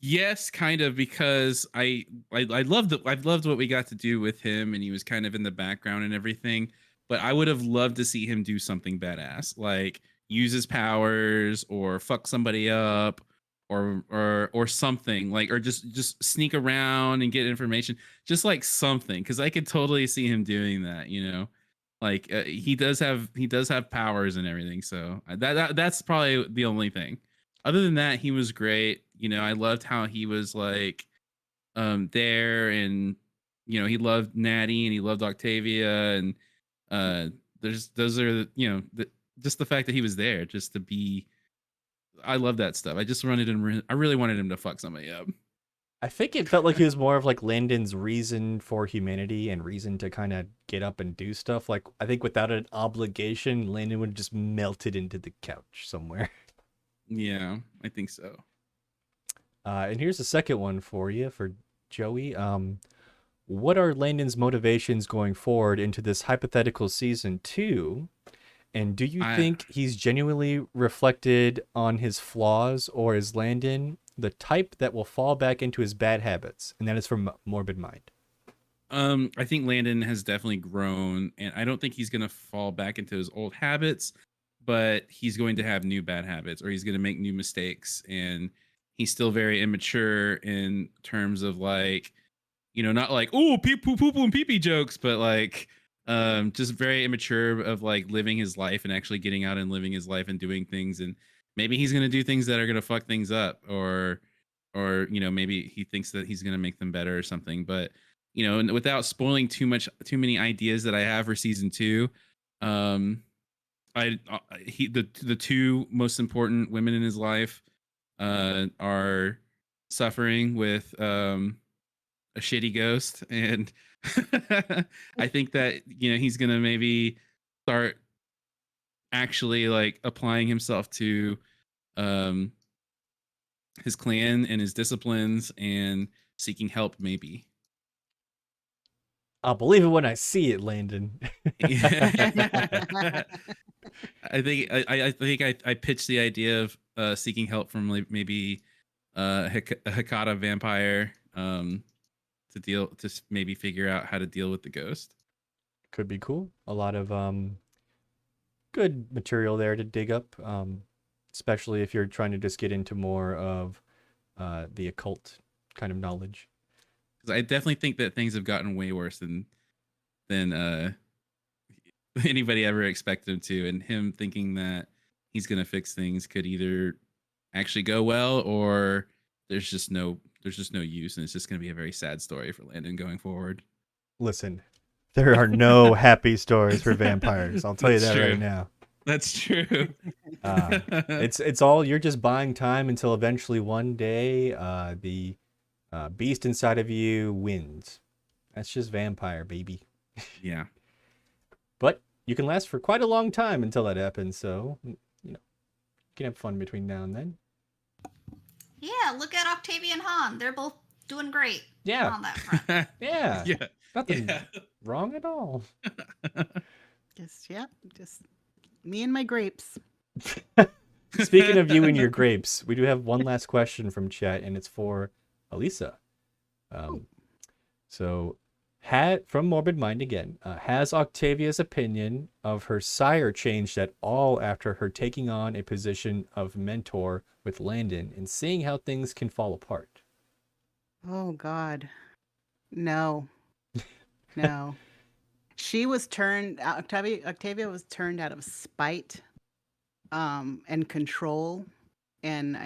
Yes, kind of, because I loved what we got to do with him, and he was kind of in the background and everything. But I would have loved to see him do something badass, like use his powers or fuck somebody up, or something like, or just sneak around and get information, just like something, because I could totally see him doing that. Like he does have powers and everything. So that's probably the only thing. Other than that, he was great. I loved how he was like there, and he loved Natty and he loved Octavia, and those are just the fact that he was there just to be. I love that stuff. I just wanted him. I really wanted him to fuck somebody up. I think it felt like he was more of like Landon's reason for humanity and reason to kind of get up and do stuff. Like, I think without an obligation, Landon would have just melted into the couch somewhere. Yeah, I think so. And here's the second one for you, for Joey. What are Landon's motivations going forward into this hypothetical season 2? And do you I think he's genuinely reflected on his flaws, or is Landon the type that will fall back into his bad habits? And that is from Morbid Mind. I think Landon has definitely grown, and I don't think he's gonna fall back into his old habits, but he's going to have new bad habits, or he's gonna make new mistakes, and he's still very immature in terms of like, not like pee poo poo poo and pee pee jokes, but like just very immature of like living his life and actually getting out and living his life and doing things, and maybe he's gonna do things that are gonna fuck things up, or maybe he thinks that he's gonna make them better or something, but and without spoiling too many ideas that I have for season 2, um the two most important women in his life are suffering with a shitty ghost, and I think that he's gonna maybe start actually like applying himself to um his clan and his disciplines and seeking help maybe. I'll believe it when I see it, Landon. I think I pitched the idea of seeking help from like maybe a Hikata vampire to maybe figure out how to deal with the ghost. Could be cool. A lot of good material there to dig up, especially if you're trying to just get into more of the occult kind of knowledge. Because I definitely think that things have gotten way worse than anybody ever expected him to, and him thinking that he's gonna fix things could either actually go well, or there's just no use, and it's just gonna be a very sad story for Landon going forward. Listen, there are no happy stories for vampires. I'll tell you That's that true. right now. That's true. It's all, you're just buying time until eventually one day the beast inside of you wins. That's just vampire, baby. Yeah. But you can last for quite a long time until that happens, so you can have fun between now and then. Yeah, look at Octavia and Han. They're both doing great Yeah. on that front. Yeah. Yeah. Nothing Yeah. wrong at all. Just me and my grapes. Speaking of you and your grapes, we do have one last question from chat, and it's for Elisa. So, from Morbid Mind again, has Octavia's opinion of her sire changed at all after her taking on a position of mentor with Landon and seeing how things can fall apart? Oh God, no, no. She was turned. Octavia was turned out of spite, and control, and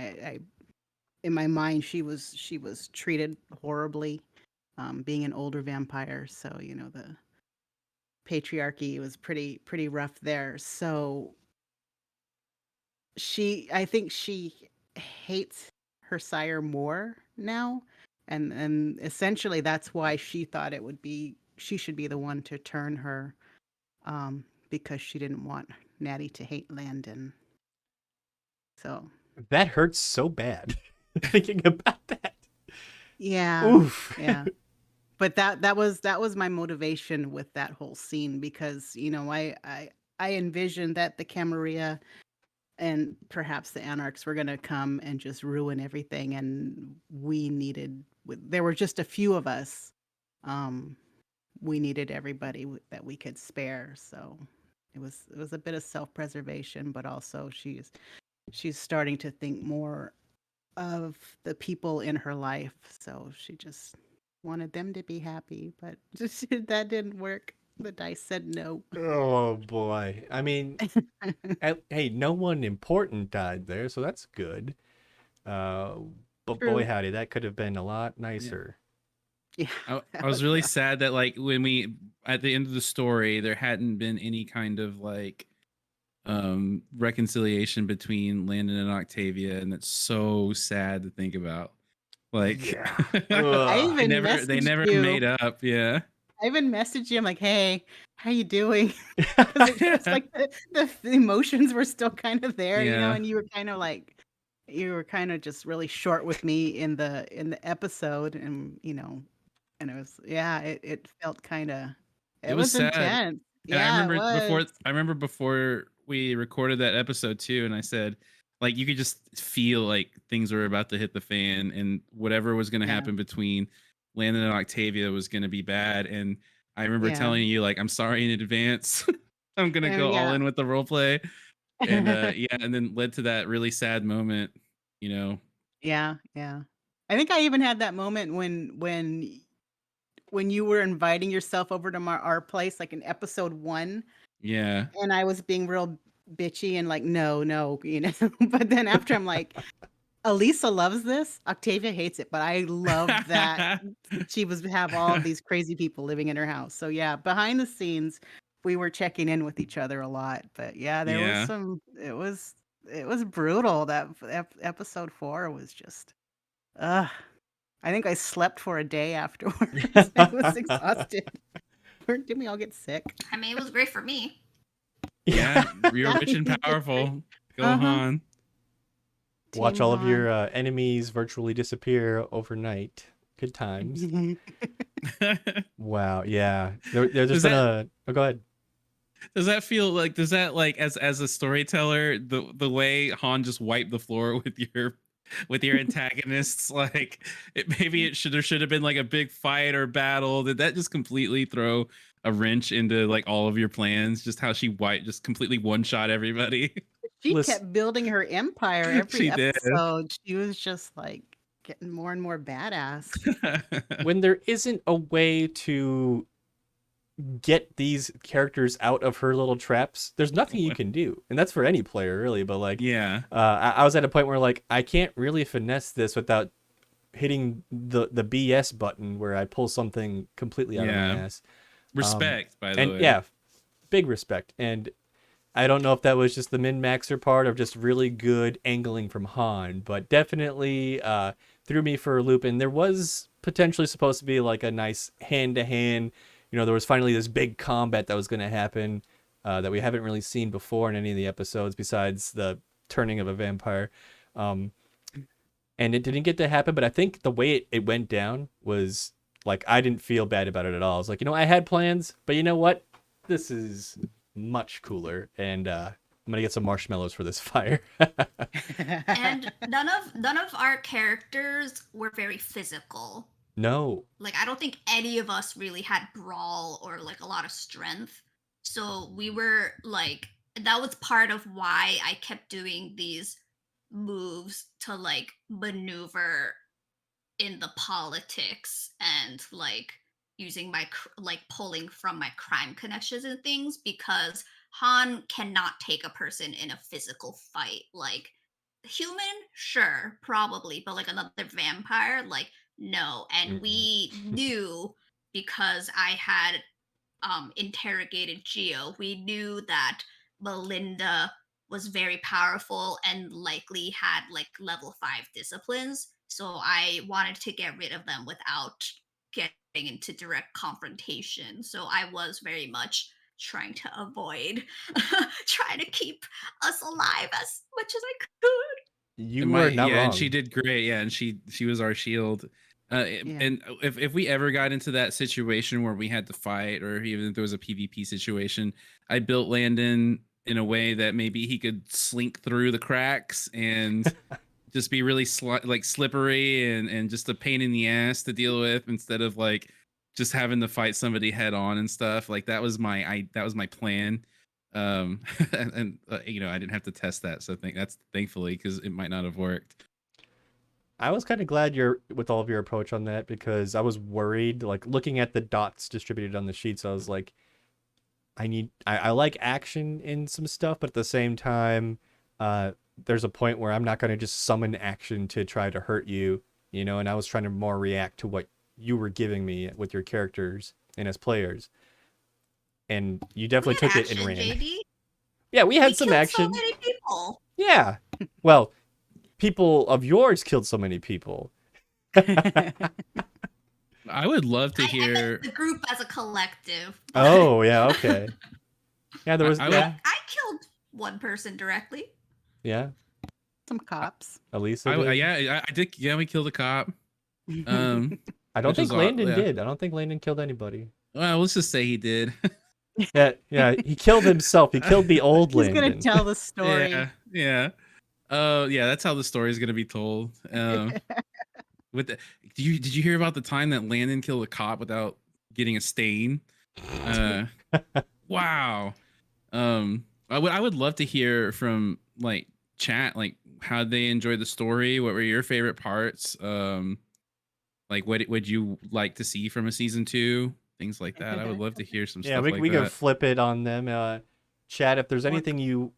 in my mind, she was treated horribly, being an older vampire. So the patriarchy was pretty rough there. So I think she hates her sire more now, and essentially that's why she thought she should be the one to turn her, because she didn't want Natty to hate Landon. So That hurts so bad thinking about that. yeah, Oof. yeah. But that was my motivation with that whole scene, because I envisioned that the Camarilla and perhaps the Anarchs were going to come and just ruin everything, and there were just a few of us. We needed everybody that we could spare, so it was a bit of self-preservation, but also she's starting to think more of the people in her life, so she just wanted them to be happy, but that didn't work. The dice said no. Oh boy. I mean, hey, no one important died there, so that's good. Uh, but boy, True. howdy, that could have been a lot nicer. Yeah, I that was was really rough. sad that like when we at the end of the story there hadn't been any kind of like reconciliation between Landon and Octavia, and that's so sad to think about. Like Yeah. I Ugh. they even never messaged made you. up. Yeah. I even messaged you. I'm like, "Hey, how you doing?" Because it's like the emotions were still kind of there, Yeah. and you were kind of just really short with me in the episode, and it was, yeah, it felt kind of, It it was was sad. intense. And Yeah, it was. I remember before we recorded that episode too, and I said, like, you could just feel like things were about to hit the fan, and whatever was going to Yeah. happen between Landon and Octavia was going to be bad. And I remember Yeah. telling you, like, I'm sorry in advance. I'm gonna go all Yeah. in with the role play, and yeah, and then led to that really sad moment. You know, Yeah, yeah. I think I even had that moment when you were inviting yourself over to our place, like in episode 1, yeah. and I was being real bitchy and like, no, no, you know. But then after I'm like, Elisa loves this, Octavia hates it, but I love that she was have all of these crazy people living in her house. So yeah, behind the scenes, we were checking in with each other a lot. But yeah, there was Yeah. some. It was brutal. That episode 4 was just. Ugh. I think I slept for a day afterwards. I was exhausted. Didn't we all get sick? I mean, it was great for me. Yeah, you're Yeah, rich and you did great. powerful. Go Uh-huh. Han. Watch Team all of your Han. enemies virtually disappear overnight. Good times. Wow. Yeah. There's Does just been that- Oh, go ahead. Does that feel like? Does that like as a storyteller, the way Han just wiped the floor with your antagonists, like maybe there should have been like a big fight or battle. Did that just completely throw a wrench into like all of your plans? Just how she just completely one shot everybody. She Listen- kept building her empire every She did. episode. She was just like getting more and more badass. When there isn't a way to get these characters out of her little traps, there's nothing you can do. And that's for any player, really. But like, Yeah. I was at a point where like I can't really finesse this without hitting the BS button where I pull something completely out of my ass. Respect, by the And way. yeah, big respect. And I don't know if that was just the min-maxer part of just really good angling from Han, but definitely threw me for a loop. And there was potentially supposed to be like a nice hand-to-hand, you know, there was finally this big combat that was going to happen that we haven't really seen before in any of the episodes besides the turning of a vampire. And it didn't get to happen, but I think the way it went down was like, I didn't feel bad about it at all. I was like, you know, I had plans, but you know what? This is much cooler, and I'm gonna get some marshmallows for this fire. And none of our characters were very physical. No. Like, I don't think any of us really had brawl or like a lot of strength. So we were like, that was part of why I kept doing these moves to like maneuver in the politics and like using my like pulling from my crime connections and things, because Han cannot take a person in a physical fight. Like, human, sure, probably, but like another vampire, like, no. And Mm-mm. we knew, because I had interrogated Geo, we knew that Melinda was very powerful and likely had like level 5 disciplines. So I wanted to get rid of them without getting into direct confrontation. So I was very much trying to avoid trying to keep us alive as much as I could. You were not wrong. And she did great. Yeah, and she was our shield. And if we ever got into that situation where we had to fight, or even if there was a PvP situation, I built Landon in a way that maybe he could slink through the cracks and just be really like slippery and just a pain in the ass to deal with, instead of like just having to fight somebody head on and stuff. Like that was my plan. And you know, I didn't have to test that, so thankfully, because it might not have worked. I was kind of glad you're with all of your approach on that, because I was worried, like looking at the dots distributed on the sheets, I was like, I like action in some stuff, but at the same time, there's a point where I'm not going to just summon action to try to hurt you, you know, and I was trying to more react to what you were giving me with your characters and as players. And you definitely took it and ran. JD. Yeah, we had We some killed action. so many people. Yeah. Well, people of yours killed so many people. I would love to I hear meant the group as a collective. Oh, yeah, okay. Yeah, there was I I killed one person directly. yeah. Some cops. Elisa did. yeah, I did. Yeah, we killed a cop. I don't which think was Landon yeah. did. I don't think Landon killed anybody. Well, let's just say he did. Yeah, he killed himself. He killed the old He's gonna Landon. tell the story. Yeah. Yeah, that's how the story is gonna be told. With the, did you hear about the time that Landon killed a cop without getting a stain? Uh, wow. I would love to hear from like chat, like how they enjoyed the story. What were your favorite parts? Like what would you like to see from a season 2? Things like that. I would love to hear some Yeah, stuff like we can that. flip it on them. Chat, if there's Or- anything you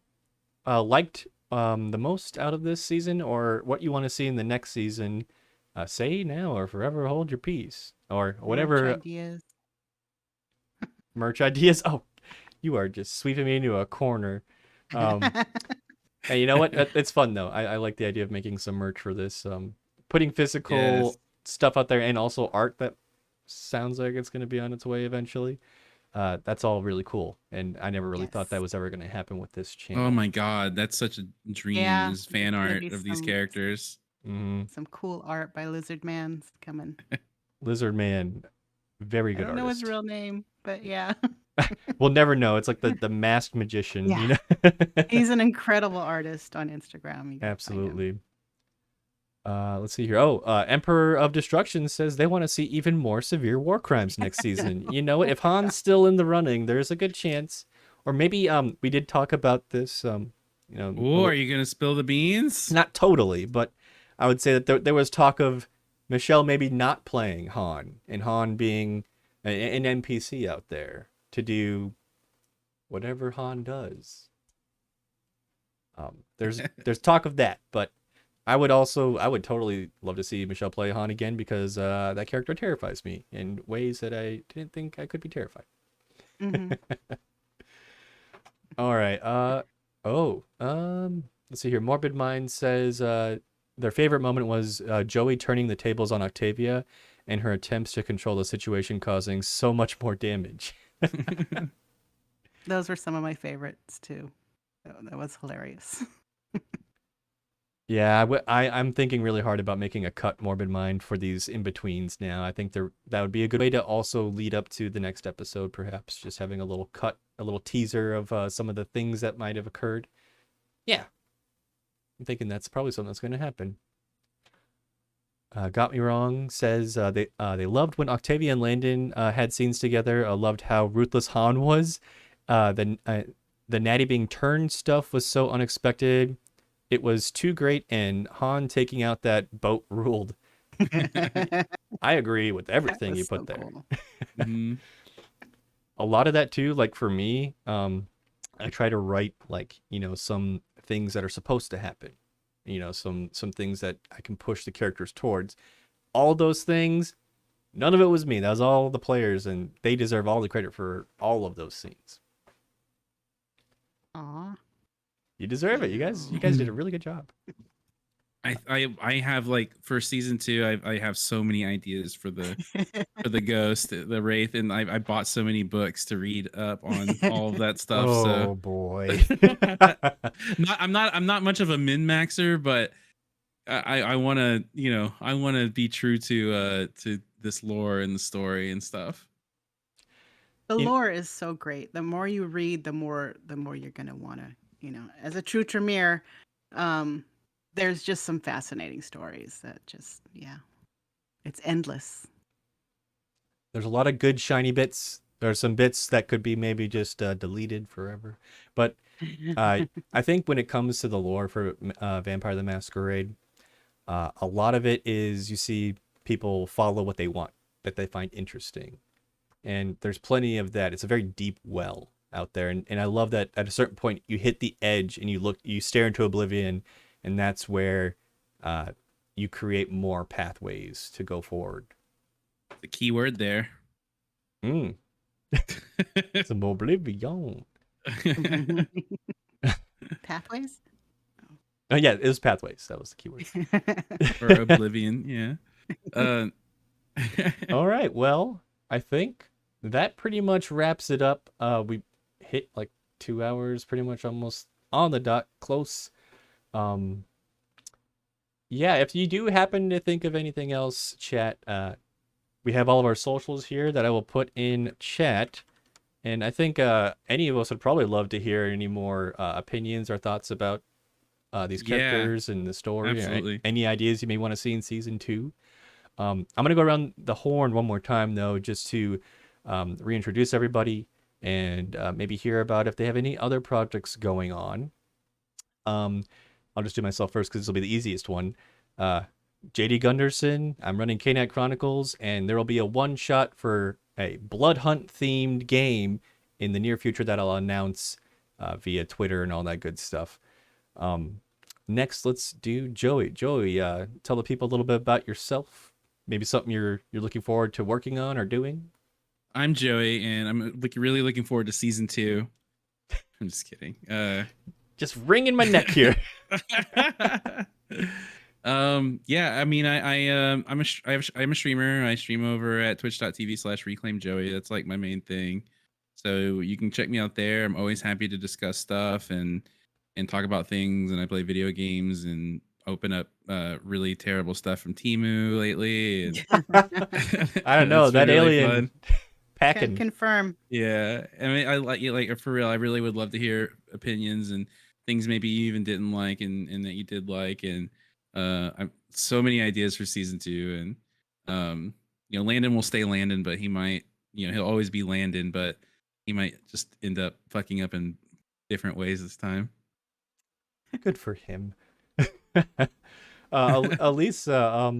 liked the most out of this season, or what you want to see in the next season, say now or forever hold your peace, or Merch whatever ideas. merch ideas. Oh, you are just sweeping me into a corner. Um, and you know what? It's fun though. I like the idea of making some merch for this. Putting Yes. physical stuff out there and also art that sounds like it's going to be on its way eventually. That's all really cool, and I never really thought that Yes. was ever going to happen with this Oh channel. my god, that's such a dream, Yeah, is there's fan gonna art be of these some characters. some cool art by Lizard Man's coming. Lizard Man, very I good don't know his artist. real name, but yeah. We'll never know. It's like the masked magician, Yeah. you know. He's an incredible artist on Instagram. You gotta find him. Absolutely. Let's see here. Oh, Emperor of Destruction says they want to see even more severe war crimes next season. You know what? If Han's still in the running, there's a good chance. Or maybe we did talk about this you know, Oh, are you gonna spill the beans? not totally, but I would say that there was talk of Michelle maybe not playing Han and Han being an NPC out there to do whatever Han does. There's talk of that, but I would totally love to see Michelle play Han again because that character terrifies me in ways that I didn't think I could be terrified. Mhm. All right. Let's see here. Morbid Mind says their favorite moment was Joey turning the tables on Octavia and her attempts to control the situation, causing so much more damage. Those were some of my favorites too. That was hilarious. Yeah, I'm thinking really hard about making a cut Morbid Mind for these in-betweens now. I think that would be a good way to also lead up to the next episode, perhaps. Just having a little cut, a little teaser of some of the things that might have occurred. Yeah, I'm thinking that's probably something that's going to happen. Got Me Wrong says they loved when Octavia and Landon had scenes together. Loved how ruthless Han was. The Natty being turned stuff was so unexpected. It was too great, and Han taking out that boat ruled. That I agree with everything you was put so there. cool. Mhm. A lot of that too, like for me, I try to write like, some things that are supposed to happen. Some things that I can push the characters towards. All those things, none of it was me. That was all the players, and they deserve all the credit for all of those scenes. Aw. You deserve it. You guys did a really good job. I have like for season 2, I have so many ideas for the ghost, the wraith, and I bought so many books to read up on all of that stuff. Oh boy. I'm not much of a min maxer, but I want to I want to be true to this lore and the story and stuff. The In- lore is so great. The more you read, the more you're gonna wanna, as a true Tremere, there's just some fascinating stories that just, yeah, it's endless. There's a lot of good shiny bits. There are some bits that could be maybe just deleted forever. But I think when it comes to the lore for Vampire the Masquerade, a lot of it is you see people follow what they want, that they find interesting. And there's plenty of that. It's a very deep well out there. And I love that at a certain point you hit the edge and you stare into oblivion, and that's where you create more pathways to go forward. The key word there. Some oblivion. Pathways? Oh yeah, it was pathways. That was the keyword. Or oblivion, yeah. All right. Well, I think that pretty much wraps it up. We hit like 2 hours, pretty much almost on the dot, close. Yeah, if you do happen to think of anything else, chat, we have all of our socials here that I will put in chat. And I think any of us would probably love to hear any more opinions or thoughts about these Yeah, characters and the story. absolutely. Any ideas you may want to see in season 2. I'm going to go around the horn one more time, though, just to reintroduce everybody and maybe hear about if they have any other projects going on. I'll just do myself first because this will be the easiest one. JD Gunderson, I'm running KNAT Chronicles, and there will be a one-shot for a blood hunt themed game in the near future that I'll announce via Twitter and all that good stuff. Next, let's do Joey. Joey, tell the people a little bit about yourself. Maybe something you're looking forward to working on or doing. I'm Joey, and I'm really looking forward to season 2. I'm just kidding. Just wringing my neck here. Yeah, I mean, I'm a streamer. I stream over at twitch.tv/reclaimjoey. That's like my main thing. So you can check me out there. I'm always happy to discuss stuff and talk about things. And I play video games and open up really terrible stuff from Temu lately. And I don't know, it's that been really alien fun. packing. Confirm. Yeah, I mean, I like for real. I really would love to hear opinions and things maybe you even didn't like and that you did like, and I'm so many ideas for season 2. And Landon will stay Landon, but he might, he'll always be Landon, but he might just end up fucking up in different ways this time. Good for him. Elisa,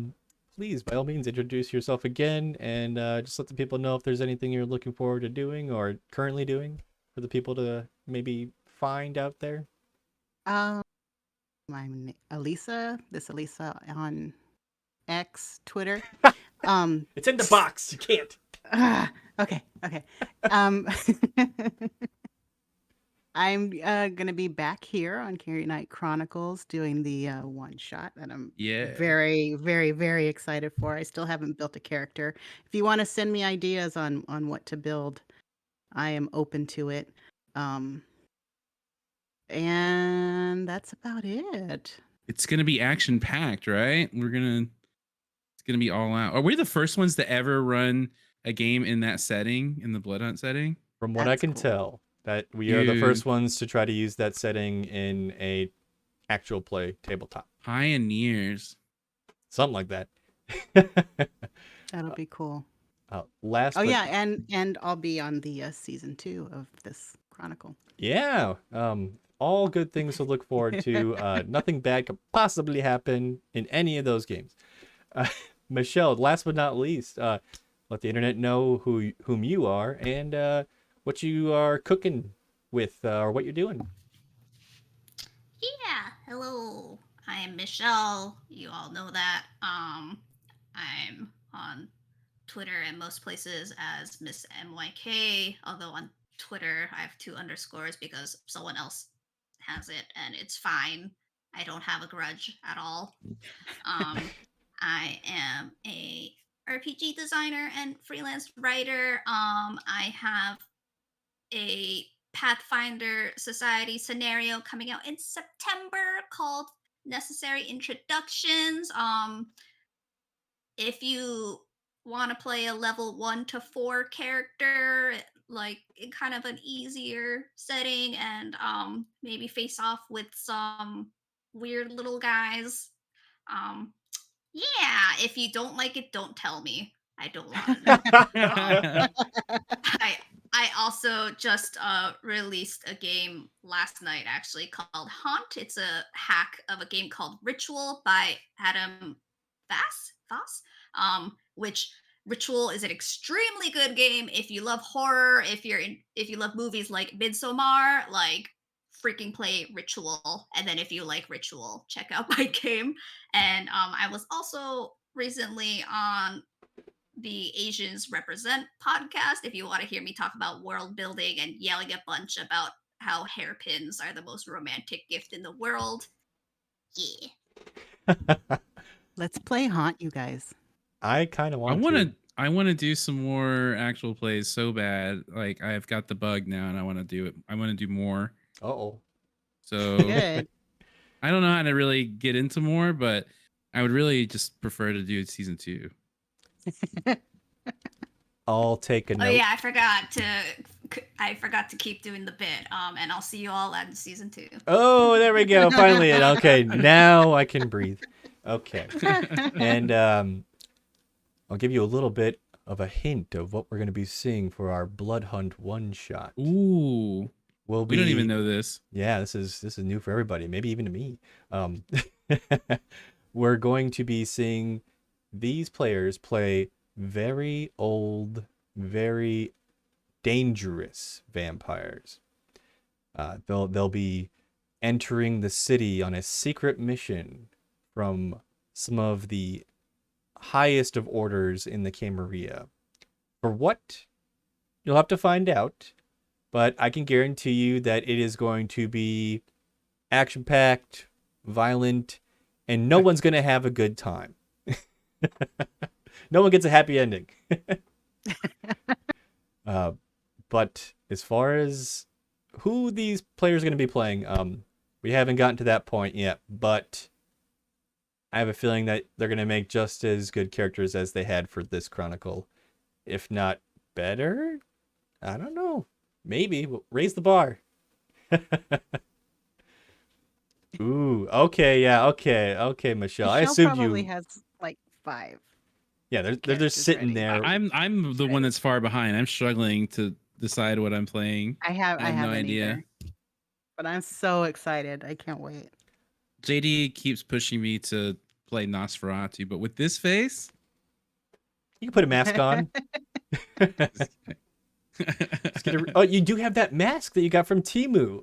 please, by all means, introduce yourself again and just let the people know if there's anything you're looking forward to doing or currently doing for the people to maybe find out there. I'm Elisa. This Elisa on X, Twitter. It's in the box. You can't. Okay. I'm gonna be back here on Carrie Night Chronicles doing the one shot that I'm Yeah. very, very, very excited for. I still haven't built a character. If you want to send me ideas on what to build, I am open to it. And that's about it. It's gonna be action packed, right? It's gonna be all out. Are we the first ones to ever run a game in that setting, in the Blood Hunt setting? From what I That's can cool. tell, that we are the first ones to try to use that setting in a actual play tabletop. Pioneers. Something like that. That'll be cool. Last Oh but yeah, and I'll be on the season 2 of this chronicle. yeah, all good things to look forward to. Nothing bad could possibly happen in any of those games. Michelle, last but not least, let the internet know whom you are and what you are cooking with or what you're doing. Yeah, hello. I am Michelle. You all know that. I'm on Twitter and most places as Miss MYK, although on Twitter I have 2 underscores because someone else has it and it's fine. I don't have a grudge at all. I am a RPG designer and freelance writer. I have a Pathfinder Society scenario coming out in September called Necessary Introductions. If you want to play a level 1 to 4 character, like in kind of an easier setting, and maybe face off with some weird little guys. Um, yeah, if you don't like it, don't tell me. I don't want to know. I I also just released a game last night actually called Haunt. It's a hack of a game called Ritual by Adam Voss. Which Ritual is an extremely good game if you love horror, if you love movies like Midsommar, like freaking play Ritual. And then if you like Ritual, check out my game. And I was also recently on the Asians Represent podcast if you want to hear me talk about world building and yelling a bunch about how hairpins are the most romantic gift in the world. Yeah. Let's play Haunt, you guys. I kind of I want want to. to. I want to do some more actual plays so bad. Like I've got the bug now, and I want to do it. I want to do more. Uh-oh. So Good. I don't know how to really get into more, but I would really just prefer to do season 2. I'll take a note. Oh yeah, I forgot to I forgot to keep doing the bit. And I'll see you all at season 2. Oh, there we go. Finally. Okay, now I can breathe. Okay. And I'll give you a little bit of a hint of what we're going to be seeing for our Blood Hunt one-shot. Ooh. We don't even know this. Yeah, this is new for everybody, maybe even to me. We're going to be seeing these players play very old, very dangerous vampires. They'll be entering the city on a secret mission from some of the highest of orders in the Camarilla. For what? You'll have to find out, but I can guarantee you that it is going to be action-packed, violent, and no one's going to have a good time. No one gets a happy ending. But as far as who these players are going to be playing, we haven't gotten to that point yet, but I have a feeling that they're going to make just as good characters as they had for this Chronicle, if not better. I don't know. Maybe. We'll raise the bar. Ooh, okay, yeah, okay, Michelle. I assumed probably you. has like 5. Yeah, they're just characters sitting ready. there. I'm the one that's far behind. I'm struggling to decide what I'm playing. I have no haven't idea. either. But I'm so excited. I can't wait. JD keeps pushing me to play Nosferatu, but with this face, You can put a mask on. Just get oh, you do have that mask that you got from Temu.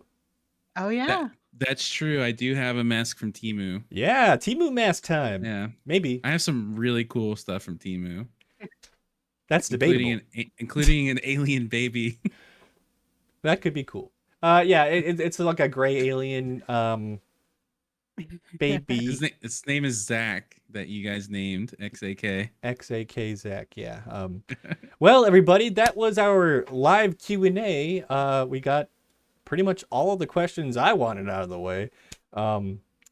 Oh yeah. that's true. I do have a mask from Temu. Yeah, Temu mask time. Yeah, maybe. I have some really cool stuff from Temu. That's debatable. Including an alien baby. That could be cool. Yeah, it's like a gray alien baby. His name is Zach, that you guys named XAK. XAK Zach, yeah. Well, everybody, that was our live Q&A. We got pretty much all of the questions I wanted out of the way.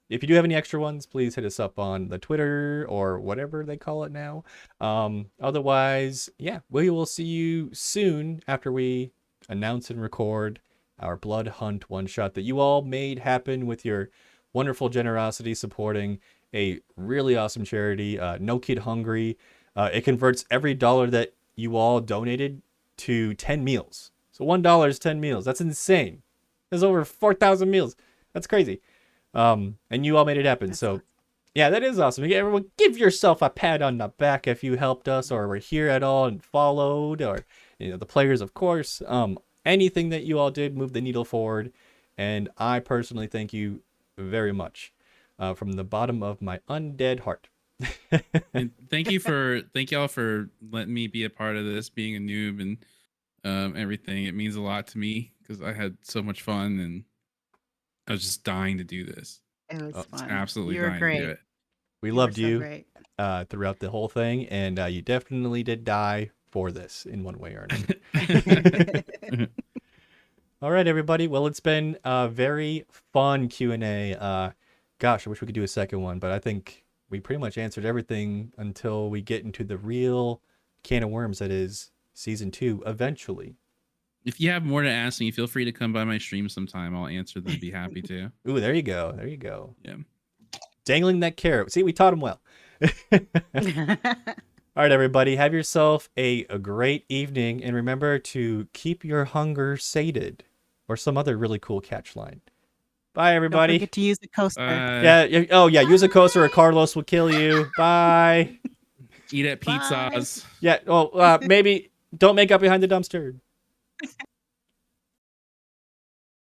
If you do have any extra ones, please hit us up on the Twitter or whatever they call it now. Otherwise, yeah, we will see you soon after we announce and record our Blood Hunt one-shot that you all made happen with your wonderful generosity supporting a really awesome charity, No Kid Hungry. It converts every dollar that you all donated to 10 meals. So $1 is 10 meals. That's insane. There's over 4,000 meals. That's crazy. And you all made it happen. So yeah, that is awesome. Everyone give yourself a pat on the back if you helped us or were here at all and followed, or the players, of course. Anything that you all did moved the needle forward. And I personally thank you very much from the bottom of my undead heart. And thank y'all for letting me be a part of this, being a noob and everything. It means a lot to me because I had so much fun and I was just dying to do this. It was fun. Absolutely You were dying great. to do it. We loved you great. throughout the whole thing, and you definitely did die for this in one way or another. All right, everybody. Well, it's been a very fun Q&A. Gosh, I wish we could do a second one, but I think we pretty much answered everything until we get into the real can of worms that is season 2 eventually. If you have more to ask me, feel free to come by my stream sometime. I'll answer them. Be happy to. Ooh, there you go. There you go. Yeah. Dangling that carrot. See, we taught him well. All right, everybody. Have yourself a great evening. And remember to keep your hunger sated. Or some other really cool catch line. Bye, everybody. Don't forget to use the coaster. Yeah. Oh, yeah. Use a coaster or Carlos will kill you. Bye. Eat at pizzas. Yeah. Oh, maybe don't make up behind the dumpster.